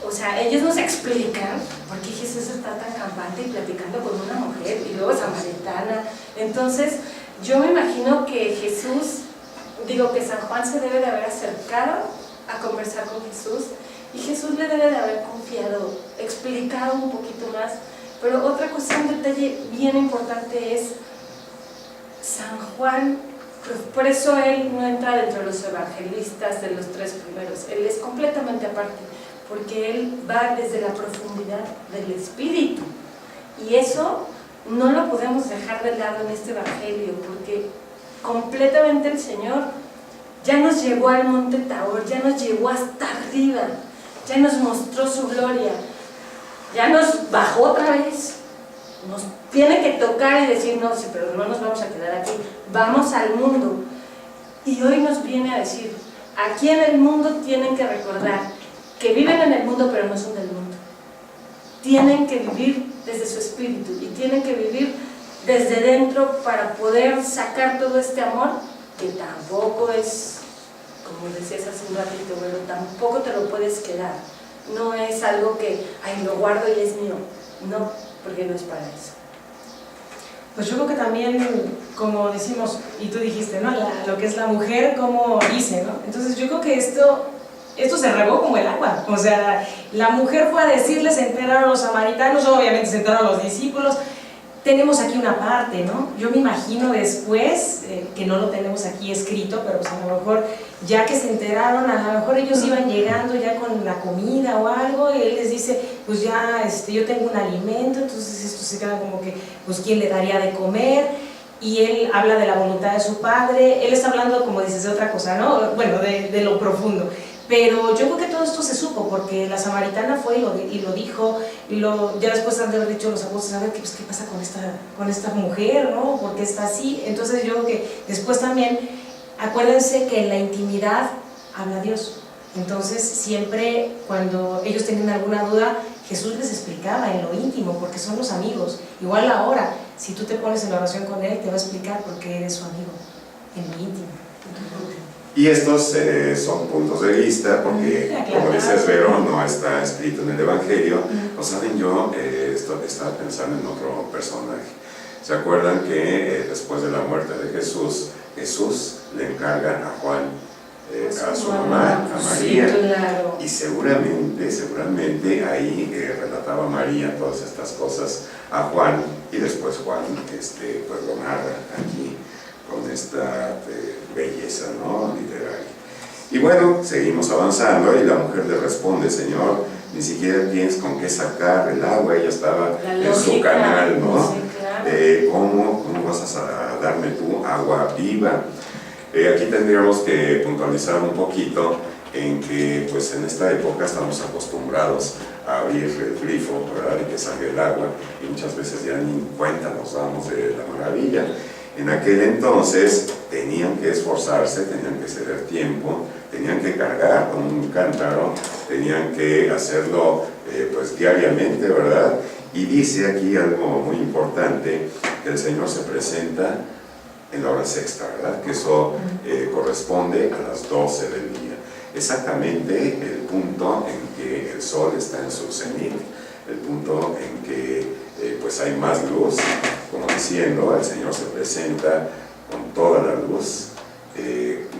O sea, ellos nos explican por qué Jesús está tan campante y platicando con una mujer y luego samaritana. Entonces, yo me imagino que que San Juan se debe de haber acercado a conversar con Jesús y Jesús le debe de haber confiado, explicado un poquito más. Pero otra cuestión, un detalle bien importante es San Juan, por eso él no entra dentro de los evangelistas de los 3 primeros, él es completamente aparte, porque él va desde la profundidad del espíritu y eso no lo podemos dejar de lado en este evangelio, porque completamente el Señor ya nos llevó al monte Tabor, ya nos llevó hasta arriba, ya nos mostró su gloria, ya nos bajó otra vez, nos tiene que tocar y decir, no, sí, pero no nos vamos a quedar aquí, vamos al mundo. Y hoy nos viene a decir, aquí en el mundo tienen que recordar que viven en el mundo pero no son del mundo. Tienen que vivir desde su espíritu y tienen que vivir desde dentro para poder sacar todo este amor que tampoco es, como decías hace un ratito, pero tampoco te lo puedes quedar. No es algo que, ay, lo guardo y es mío. No, porque no es para eso. Pues yo creo que también, como decimos, y tú dijiste, ¿no? Lo que es la mujer, como dice, ¿no? Entonces yo creo que esto se regó como el agua. O sea, la mujer fue a decirle, se enteraron los samaritanos, obviamente se enteraron los discípulos. Tenemos aquí una parte, ¿no? Yo me imagino después, que no lo tenemos aquí escrito, pero pues a lo mejor ya que se enteraron, a lo mejor ellos iban llegando ya con la comida o algo, y él les dice, pues ya yo tengo un alimento, entonces esto se queda como que, pues ¿quién le daría de comer? Y él habla de la voluntad de su padre, él está hablando, como dices, de otra cosa, ¿no? Bueno, de lo profundo. Pero yo creo que todo esto se supo porque la samaritana fue y lo dijo, ya después han de haber dicho los apóstoles, a ver qué pasa con esta mujer, ¿no? ¿Por qué está así? Entonces yo creo que después también, acuérdense que en la intimidad habla Dios. Entonces siempre cuando ellos tenían alguna duda, Jesús les explicaba en lo íntimo, porque son los amigos. Igual ahora, si tú te pones en la oración con Él, te va a explicar por qué eres su amigo, en lo íntimo. Y estos son puntos de vista, porque, como dices, Vero, no está escrito en el Evangelio. O saben, yo estaba pensando en otro personaje. ¿Se acuerdan que después de la muerte de Jesús, Jesús le encarga a Juan, a su mamá, a María? Sí, claro. Y seguramente ahí relataba María todas estas cosas a Juan, y después Juan pues lo narra aquí con esta belleza, ¿no?, literaria. Y bueno, seguimos avanzando y la mujer le responde, Señor, ni siquiera tienes con qué sacar el agua, ella estaba en su canal, ¿no? Sí, claro. ¿Cómo vas a darme tú agua viva? Aquí tendríamos que puntualizar un poquito en que pues en esta época estamos acostumbrados a abrir el grifo, ¿verdad?, y que salga el agua, y muchas veces ya ni cuenta nos damos de la maravilla. En aquel entonces tenían que esforzarse, tenían que ceder tiempo, tenían que cargar con un cántaro, tenían que hacerlo pues diariamente, ¿verdad? Y dice aquí algo muy importante, que el Señor se presenta en la hora sexta, ¿verdad? Que eso corresponde a las 12 del día. Exactamente el punto en que el sol está en su cenit, el punto en que pues hay más luz, como diciendo, el Señor se presenta con toda la luz,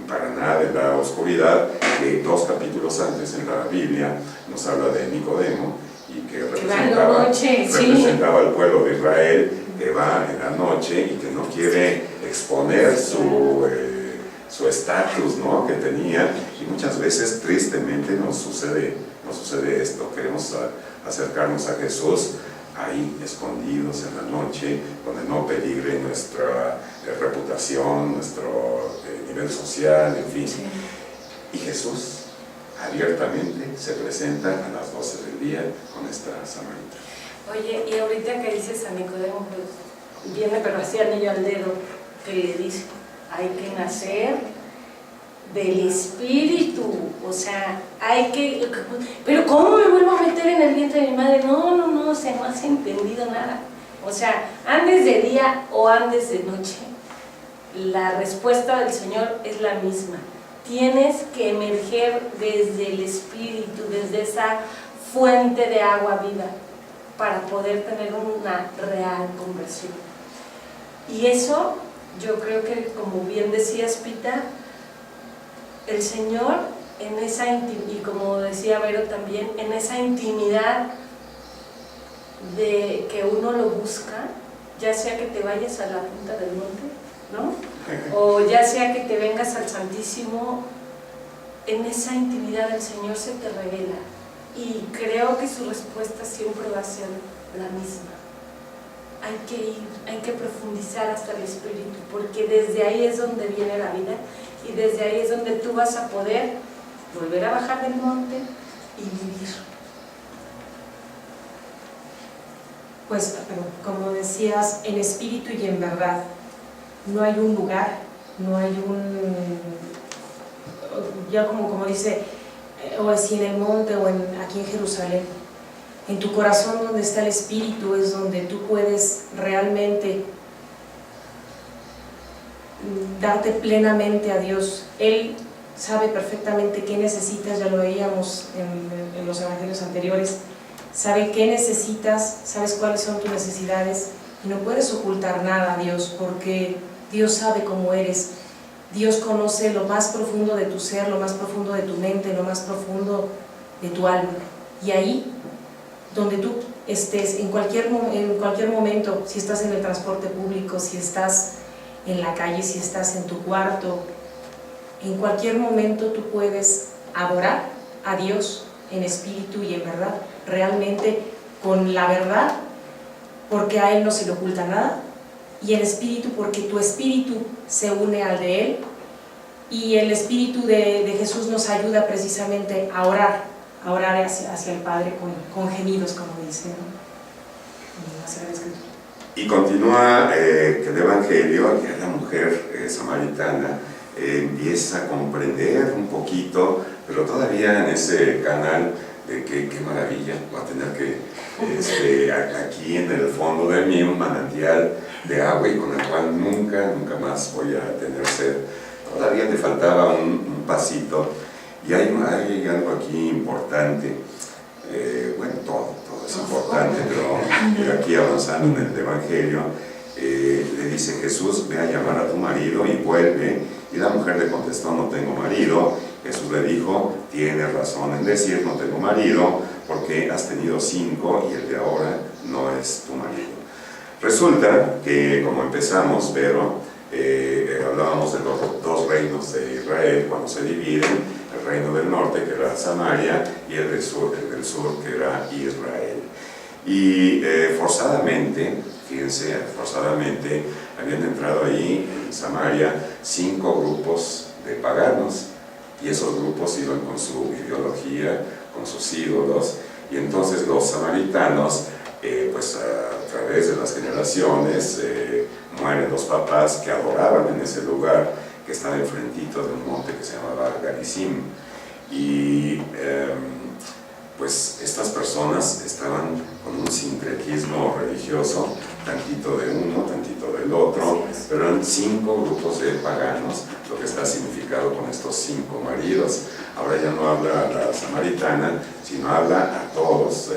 para nada de la oscuridad, que 2 capítulos antes en la Biblia nos habla de Nicodemo, y que representaba al pueblo de Israel, que va en la noche y que no quiere exponer su estatus, ¿no?, que tenía. Y muchas veces tristemente nos sucede esto, queremos acercarnos a Jesús ahí escondidos en la noche, donde no peligre nuestra reputación, nuestro nivel social, en fin. Sí. Y Jesús abiertamente se presenta a las 12 del día con esta samaritana. Oye, y ahorita que dices a Nicodemo, pues viene pero así anillo al dedo, que le dice, hay que nacer del Espíritu, o sea, hay que... Pero ¿cómo me vuelvo a meter en el vientre de mi madre? No, o sea, no has entendido nada. O sea, andes de día o andes de noche, la respuesta del Señor es la misma. Tienes que emerger desde el Espíritu, desde esa fuente de agua viva, para poder tener una real conversión. Y eso, yo creo que, como bien decías, Pita, el Señor, en esa y como decía Vero también, en esa intimidad de que uno lo busca, ya sea que te vayas a la punta del monte, ¿no? O ya sea que te vengas al Santísimo, en esa intimidad el Señor se te revela. Y creo que su respuesta siempre va a ser la misma. Hay que ir, hay que profundizar hasta el Espíritu, porque desde ahí es donde viene la vida y desde ahí es donde tú vas a poder volver a bajar del monte y vivir. Pues, como decías, en espíritu y en verdad. No hay un lugar, no hay ya como dice, o así en el monte o aquí en Jerusalén. En tu corazón donde está el Espíritu es donde tú puedes realmente darte plenamente a Dios. Él sabe perfectamente qué necesitas, ya lo veíamos en los evangelios anteriores. Sabe qué necesitas, sabes cuáles son tus necesidades y no puedes ocultar nada a Dios porque Dios sabe cómo eres. Dios conoce lo más profundo de tu ser, lo más profundo de tu mente, lo más profundo de tu alma. Y ahí, donde tú estés, en cualquier momento, si estás en el transporte público, si estás en la calle, si estás en tu cuarto, en cualquier momento tú puedes adorar a Dios en espíritu y en verdad, realmente con la verdad, porque a Él no se le oculta nada, y en espíritu porque tu espíritu se une al de Él, y el espíritu de Jesús nos ayuda precisamente a orar hacia el Padre con gemidos, como dice, ¿no? Y continúa que el Evangelio, que la mujer samaritana empieza a comprender un poquito, pero todavía en ese canal de que qué maravilla, va a tener que aquí en el fondo de mí un manantial de agua y con el cual nunca más voy a tener sed. Todavía le faltaba un pasito. Y hay algo aquí importante, bueno, todo es importante, pero aquí avanzando en el Evangelio, le dice Jesús, ve a llamar a tu marido y vuelve. Y la mujer le contestó, no tengo marido. Jesús le dijo, tienes razón en decir, no tengo marido, porque has tenido 5 y el de ahora no es tu marido. Resulta que, como empezamos, pero hablábamos de los 2 reinos de Israel cuando se dividen, el reino del norte, que era Samaria, y el del sur, que era Israel. Y forzadamente, fíjense, forzadamente habían entrado ahí en Samaria 5 grupos de paganos, y esos grupos iban con su ideología, con sus ídolos, y entonces los samaritanos, pues a través de las generaciones, mueren los papás que adoraban en ese lugar, que estaba enfrentito de un monte que se llamaba Garizim. Y pues estas personas estaban con un sincretismo religioso, tantito de uno, tantito del otro, pero eran 5 grupos de paganos, lo que está significado con estos 5 maridos. Ahora ya no habla a la samaritana, sino habla a todos,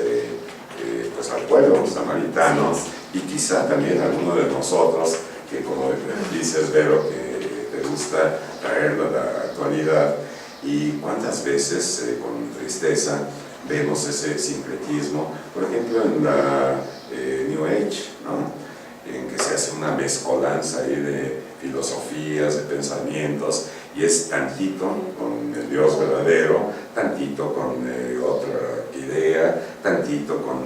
pues al pueblo samaritano, y quizá también a alguno de nosotros, que como dices, Vero, que te gusta traerlo a la actualidad. Y cuántas veces con tristeza vemos ese sincretismo, por ejemplo en la New Age, ¿no? En que se hace una mezcolanza ahí de filosofías, de pensamientos, y es tantito con el Dios verdadero, tantito con otra idea, tantito con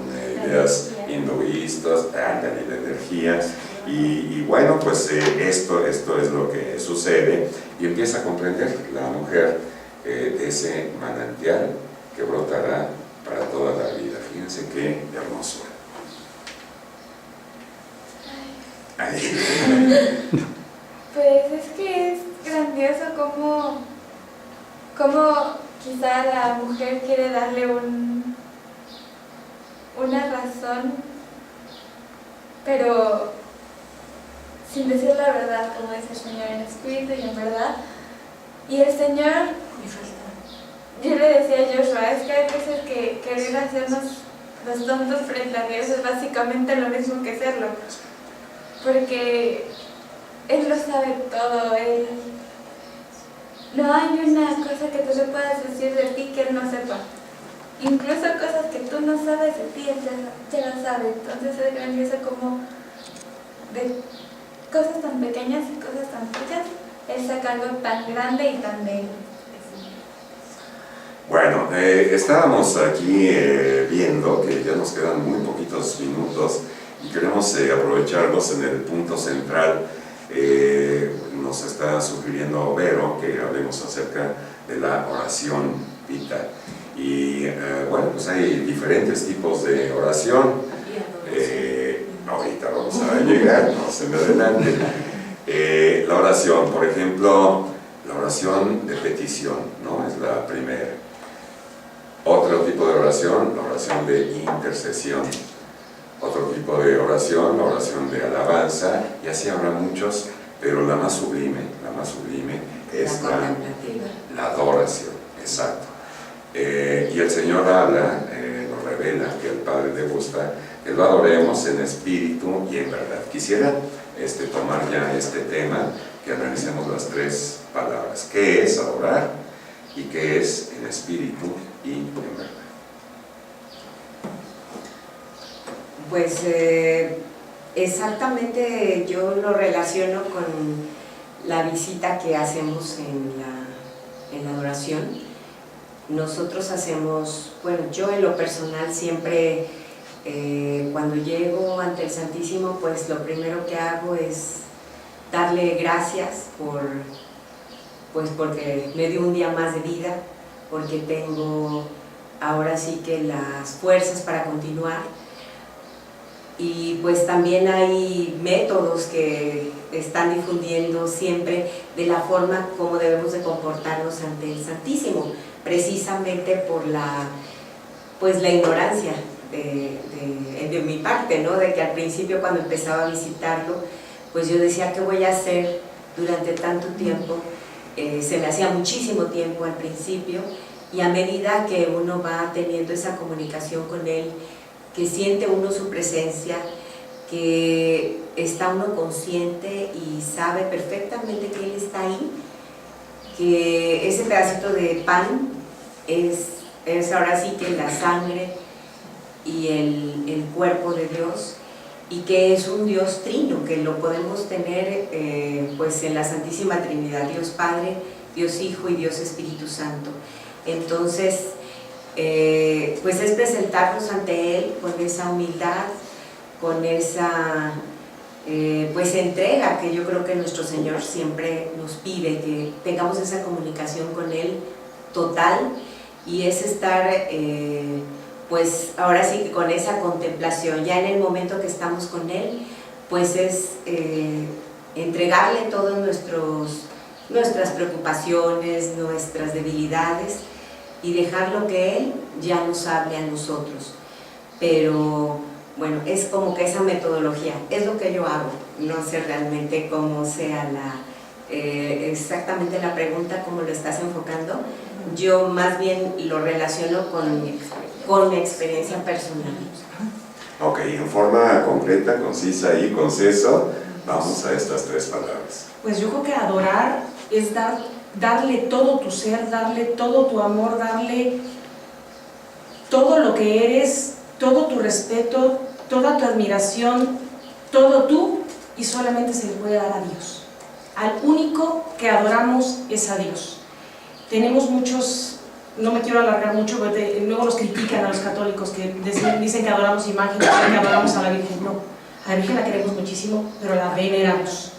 ideas hinduistas, ándale, de energía. Y bueno, pues esto es lo que sucede y empieza a comprender la mujer ese manantial que brotará para toda la vida. Fíjense qué hermosura. Pues es que es grandioso cómo quizá la mujer quiere darle una razón, pero sin decir la verdad, como dice el Señor, en espíritu y en verdad. Y el Señor, yo le decía a Joshua, es que hay veces que querer hacernos los tontos frente a Dios es básicamente lo mismo que serlo, porque Él lo sabe todo. No hay una cosa que tú le puedas decir de ti que Él no sepa. Incluso cosas que tú no sabes de ti, Él ya lo sabe. Entonces es grandioso como de cosas tan pequeñas y cosas tan chicas, Él saca algo tan grande y tan de Él. Bueno, estábamos aquí viendo que ya nos quedan muy poquitos minutos y queremos aprovecharlos en el punto central. Nos está sugiriendo Vero que hablemos acerca de la oración vital. Y bueno, pues hay diferentes tipos de oración. Ahorita vamos a llegar, no se me adelante. La oración, por ejemplo, la oración de petición, ¿no? Es la primera. Otro tipo de oración, la oración de intercesión. Otro tipo de oración, la oración de alabanza, y así habrá muchos, pero la más sublime es la adoración, exacto. Y el Señor habla, nos revela que al Padre le gusta que lo adoremos en espíritu y en verdad. Quisiera tomar ya este tema, que analicemos las tres palabras. ¿Qué es adorar? ¿Y qué es en espíritu y en verdad? Pues exactamente yo lo relaciono con la visita que hacemos en la adoración. Nosotros hacemos, bueno, yo en lo personal siempre cuando llego ante el Santísimo, pues lo primero que hago es darle gracias porque me dio un día más de vida, porque tengo ahora sí que las fuerzas para continuar. Y pues también hay métodos que están difundiendo siempre de la forma como debemos de comportarnos ante el Santísimo, precisamente por la ignorancia de mi parte, ¿no? De que al principio, cuando empezaba a visitarlo, pues yo decía, ¿qué voy a hacer durante tanto tiempo? Se me hacía muchísimo tiempo al principio, y a medida que uno va teniendo esa comunicación con Él, que siente uno su presencia, que está uno consciente y sabe perfectamente que Él está ahí, que ese pedacito de pan es ahora sí que la sangre y el cuerpo de Dios, y que es un Dios trino, que lo podemos tener pues en la Santísima Trinidad, Dios Padre, Dios Hijo y Dios Espíritu Santo. Entonces, pues es presentarnos ante Él con esa humildad, con esa pues entrega que yo creo que nuestro Señor siempre nos pide, que tengamos esa comunicación con Él total, y es estar pues ahora sí que con esa contemplación. Ya en el momento que estamos con Él, pues es entregarle todas nuestras preocupaciones, nuestras debilidades, y dejarlo que Él ya nos hable a nosotros. Pero bueno, es como que esa metodología, es lo que yo hago. No sé realmente cómo sea exactamente la pregunta, cómo lo estás enfocando. Yo más bien lo relaciono con mi experiencia personal. Ok, en forma concreta, concisa y conceso, vamos a estas tres palabras. Pues yo creo que adorar es darle todo tu ser, darle todo tu amor, darle todo lo que eres, todo tu respeto, toda tu admiración, todo tú, y solamente se le puede dar a Dios. Al único que adoramos es a Dios. Tenemos muchos no me quiero alargar mucho, porque luego nos critican a los católicos que dicen que adoramos imágenes, que adoramos a la Virgen. No, a la Virgen la queremos muchísimo, pero la veneramos.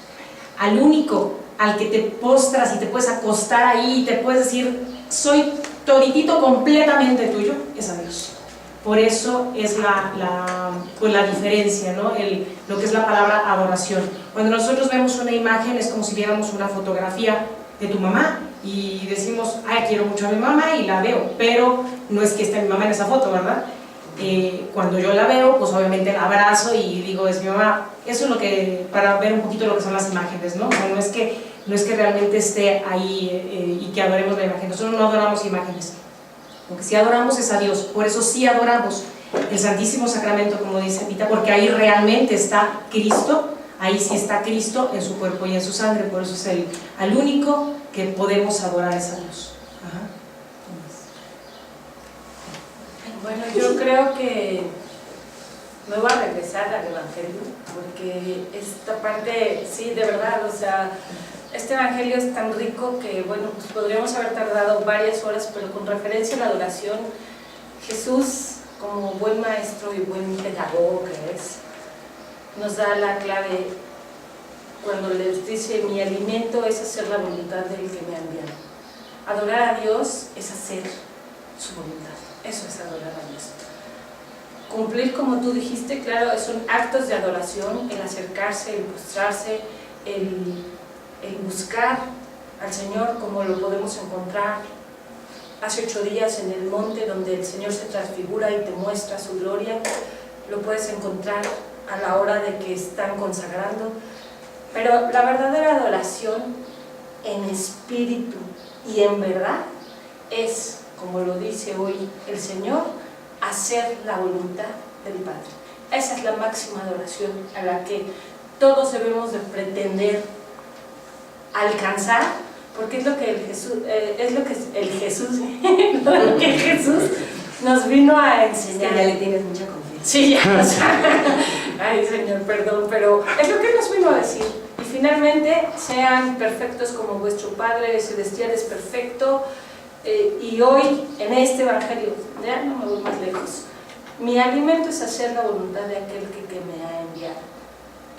Al único al que te postras y te puedes acostar ahí y te puedes decir, soy toditito completamente tuyo, es a Dios. Por eso es pues la diferencia, ¿no? Lo que es la palabra adoración. Cuando nosotros vemos una imagen es como si viéramos una fotografía de tu mamá y decimos, ay, quiero mucho a mi mamá y la veo, pero no es que esté mi mamá en esa foto, ¿verdad? Cuando yo la veo, pues obviamente la abrazo y digo, es mi mamá. Eso es lo que, para ver un poquito lo que son las imágenes, ¿no? O sea, no es que realmente esté ahí y que adoremos la imagen. Nosotros no adoramos imágenes. Lo que sí adoramos es a Dios. Por eso sí adoramos el Santísimo Sacramento, como dice Pita, porque ahí realmente está Cristo. Ahí sí está Cristo en su cuerpo y en su sangre. Por eso es al único que podemos adorar es a Dios. Ajá. Bueno, yo creo que me voy a regresar al Evangelio, porque esta parte, sí, de verdad, o sea, este Evangelio es tan rico que, bueno, pues podríamos haber tardado varias horas, pero con referencia a la adoración, Jesús, como buen maestro y buen pedagogo que es, nos da la clave cuando les dice, mi alimento es hacer la voluntad del que me ha enviado. Adorar a Dios es hacer su voluntad. Eso es adorar a Dios. Cumplir, como tú dijiste, claro, son actos de adoración, el acercarse, el postrarse, el buscar al Señor como lo podemos encontrar hace 8 días en el monte donde el Señor se transfigura y te muestra su gloria. Lo puedes encontrar a la hora de que están consagrando. Pero la verdadera adoración en espíritu y en verdad es, como lo dice hoy el Señor, hacer la voluntad del Padre. Esa es la máxima adoración a la que todos debemos de pretender alcanzar, porque es lo que el Jesús nos vino a enseñar. Ya le tienes mucha confianza. Sí, ya, o sea, ay Señor, perdón, pero es lo que nos vino a decir. Y finalmente, sean perfectos como vuestro Padre Celestial es perfecto. Y hoy, en este Evangelio, ya no me voy más lejos, mi alimento es hacer la voluntad de aquel que me ha enviado.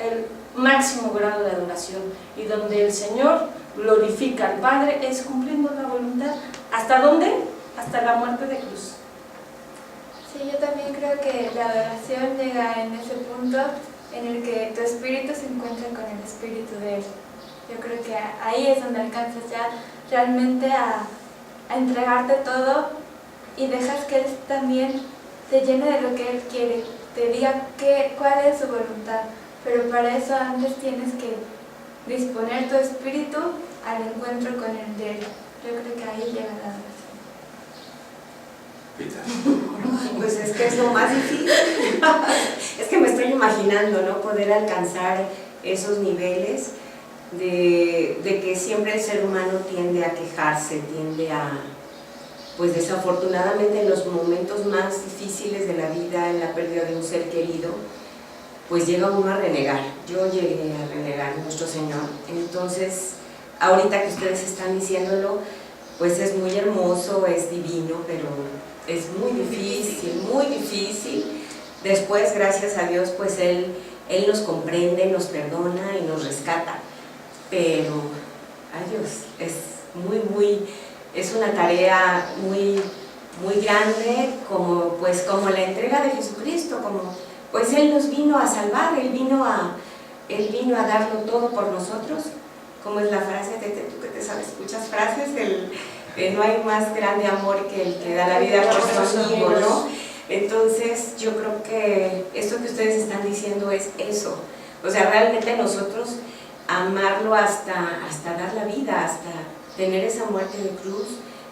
El máximo grado de adoración, y donde el Señor glorifica al Padre es cumpliendo la voluntad. ¿Hasta dónde? Hasta la muerte de cruz. Sí, yo también creo que la adoración llega en ese punto en el que tu espíritu se encuentra con el espíritu de Él. Yo creo que ahí es donde alcanzas ya realmente a entregarte todo y dejas que Él también te llene de lo que Él quiere, te diga cuál es su voluntad. Pero para eso antes tienes que disponer tu espíritu al encuentro con el de Él. Yo creo que ahí llega la adoración. Pita. Pues es que es lo más difícil. Es que me estoy imaginando, ¿no? Poder alcanzar esos niveles de que siempre el ser humano tiende a quejarse, tiende a, pues desafortunadamente en los momentos más difíciles de la vida, en la pérdida de un ser querido, pues llega uno a renegar. Yo llegué a renegar a nuestro Señor. Entonces, ahorita que ustedes están diciéndolo, pues es muy hermoso, es divino, pero es muy difícil, muy difícil. Después, gracias a Dios, pues Él nos comprende, nos perdona y nos rescata. Pero, adiós, es una tarea muy grande, como la entrega de Jesucristo, pues Él nos vino a salvar, Él vino a darlo todo por nosotros. Como es la frase, tú que te sabes muchas frases, no hay más grande amor que el que da la vida por su amigo, ¿no? Entonces yo creo que esto que ustedes están diciendo es eso. O sea, realmente nosotros amarlo hasta dar la vida, hasta tener esa muerte de cruz,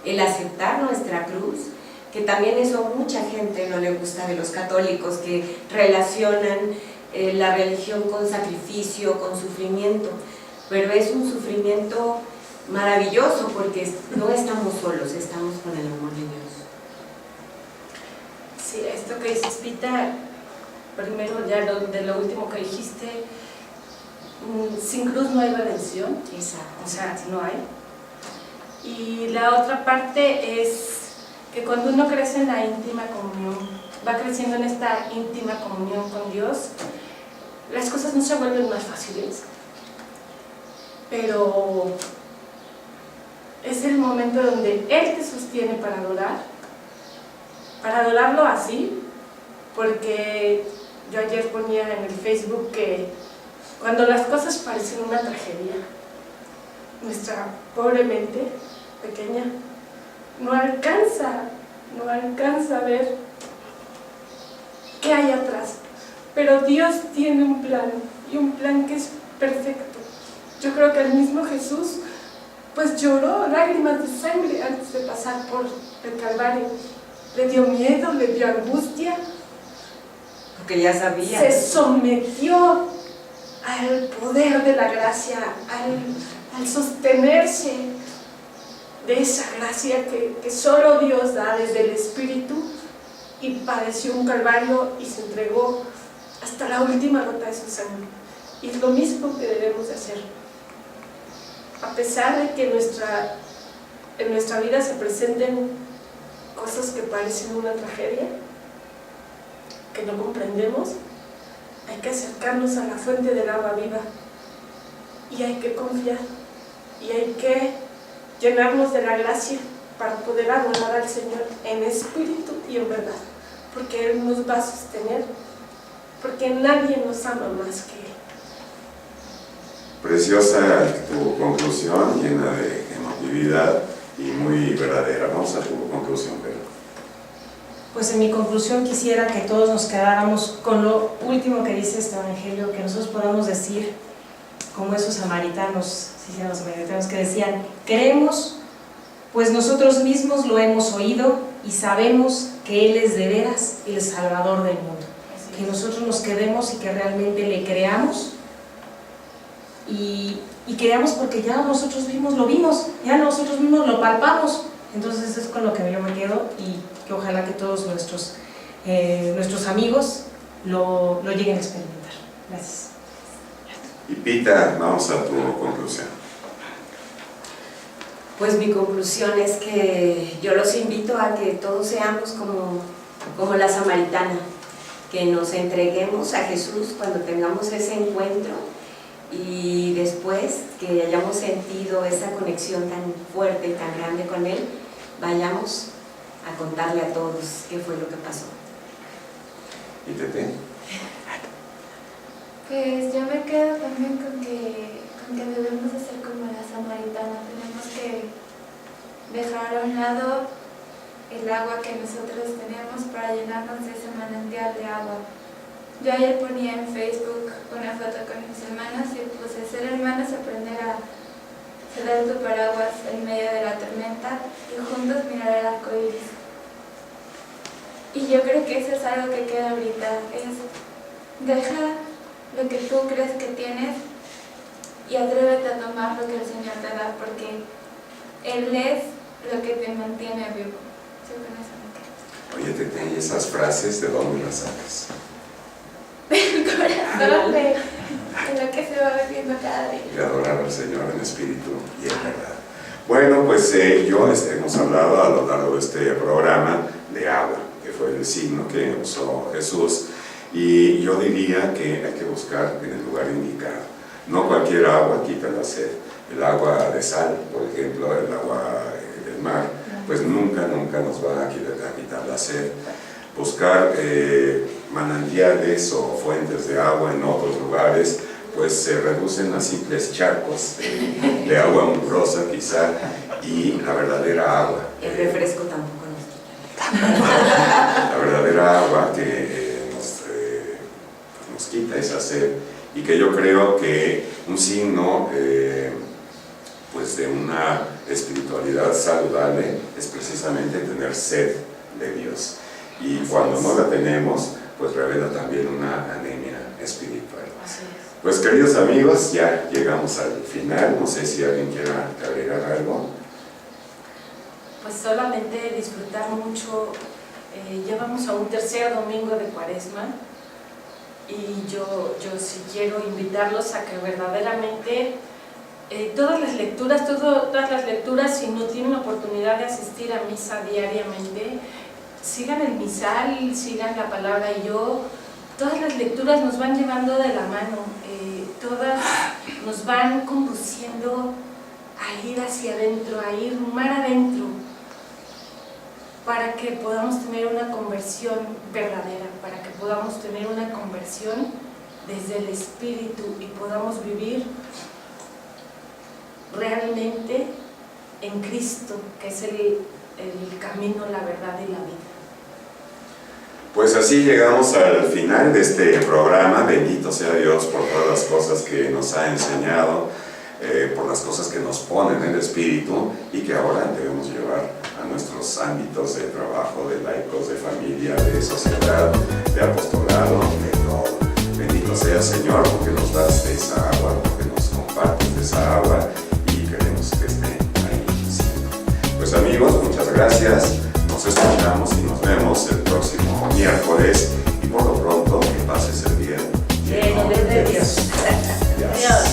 el aceptar nuestra cruz, que también eso mucha gente no le gusta de los católicos, que relacionan la religión con sacrificio, con sufrimiento, pero es un sufrimiento maravilloso porque no estamos solos, estamos con el amor de Dios. Sí, esto que dices, Pita, primero ya de lo último que dijiste, sin cruz no hay redención. Exacto. O sea, no hay. Y la otra parte es que cuando uno crece en la íntima comunión, va creciendo en esta íntima comunión con Dios, las cosas no se vuelven más fáciles, pero es el momento donde Él te sostiene para adorarlo así, porque yo ayer ponía en el Facebook que cuando las cosas parecen una tragedia, nuestra pobre mente pequeña no alcanza a ver qué hay atrás, pero Dios tiene un plan, y un plan que es perfecto. Yo creo que el mismo Jesús pues lloró lágrimas de sangre antes de pasar por el Calvario. Le dio miedo, le dio angustia, Porque ya sabía. se sometió al poder de la gracia, al sostenerse de esa gracia que solo Dios da desde el Espíritu, y padeció un calvario y se entregó hasta la última gota de su sangre. Y es lo mismo que debemos de hacer. A pesar de que en nuestra vida se presenten cosas que parecen una tragedia, que no comprendemos, hay que acercarnos a la fuente del agua viva y hay que confiar y hay que llenarnos de la gracia para poder adorar al Señor en espíritu y en verdad, porque Él nos va a sostener, porque nadie nos ama más que Él. Preciosa tu conclusión, llena de emotividad y muy verdadera. Vamos a tu conclusión, Pedro. Pues en mi conclusión quisiera que todos nos quedáramos con lo último que dice este Evangelio, que nosotros podamos decir, como esos samaritanos, que decían: creemos, pues nosotros mismos lo hemos oído y sabemos que Él es de veras el Salvador del mundo. Que nosotros nos quedemos y que realmente le creamos, y creamos porque ya nosotros mismos lo vimos, ya nosotros mismos lo palpamos. Entonces es con lo que yo me quedo, y que ojalá que todos nuestros amigos lo lleguen a experimentar. Gracias. Y Pita, vamos a tu conclusión. Pues mi conclusión es que yo los invito a que todos seamos como la samaritana, que nos entreguemos a Jesús cuando tengamos ese encuentro, y después que hayamos sentido esa conexión tan fuerte y tan grande con Él, vayamos a contarle a todos qué fue lo que pasó. ¿Y Tete? Pues yo me quedo también con que debemos de ser como la samaritana. Tenemos que dejar a un lado el agua que nosotros tenemos para llenarnos de ese manantial de agua. Yo ayer ponía en Facebook una foto con mis hermanas y puse: ser hermanas, aprender a ceder tu paraguas en medio de la tormenta y juntos mirar el arco iris. Y yo creo que eso es algo que queda ahorita, es deja lo que tú crees que tienes y atrévete a tomar lo que el Señor te da, porque Él es lo que te mantiene vivo. Yo con eso me quedo. Oye, Tete, ¿y esas frases de dónde las sacas? El corazón de lo que se va viviendo cada día. Y adorar al Señor en espíritu y en verdad. Bueno, pues hemos hablado a lo largo de este programa de agua, que fue el signo que usó Jesús, y yo diría que hay que buscar en el lugar indicado. No cualquier agua quita la sed. El agua de sal, por ejemplo, el agua del mar, pues nunca nos va a quitar la sed. Buscar manantiales o fuentes de agua en otros lugares, pues se reducen a simples charcos de agua mugrosa quizá, y la verdadera agua. El refresco tampoco nos quita. La verdadera agua que nos quita esa sed, y que yo creo que un signo pues de una espiritualidad saludable es precisamente tener sed de Dios. Y cuando no la tenemos, pues revela también una anemia espiritual. Pues queridos amigos, ya llegamos al final. No sé si alguien quiera agregar algo. Pues solamente disfrutar mucho. Ya vamos a un tercer domingo de Cuaresma, y yo sí quiero invitarlos a que verdaderamente todas las lecturas, si no tienen la oportunidad de asistir a misa diariamente, sigan el misal, sigan la palabra y yo. Todas las lecturas nos van llevando de la mano, todas nos van conduciendo a ir hacia adentro, a ir mar adentro, para que podamos tener una conversión verdadera, para que podamos tener una conversión desde el Espíritu y podamos vivir realmente en Cristo, que es el camino, la verdad y la vida. Pues así llegamos al final de este programa. Bendito sea Dios por todas las cosas que nos ha enseñado, por las cosas que nos pone en el Espíritu y que ahora debemos llevar a nuestros ámbitos de trabajo, de laicos, de familia, de sociedad, de apostolado, de todo. Bendito sea Señor porque nos das de esa agua, porque nos compartes de esa agua y queremos que esté ahí siempre. Pues amigos, muchas gracias. Nos escuchamos y nos vemos el próximo miércoles y por lo pronto que pases el día lleno de Dios. Adiós.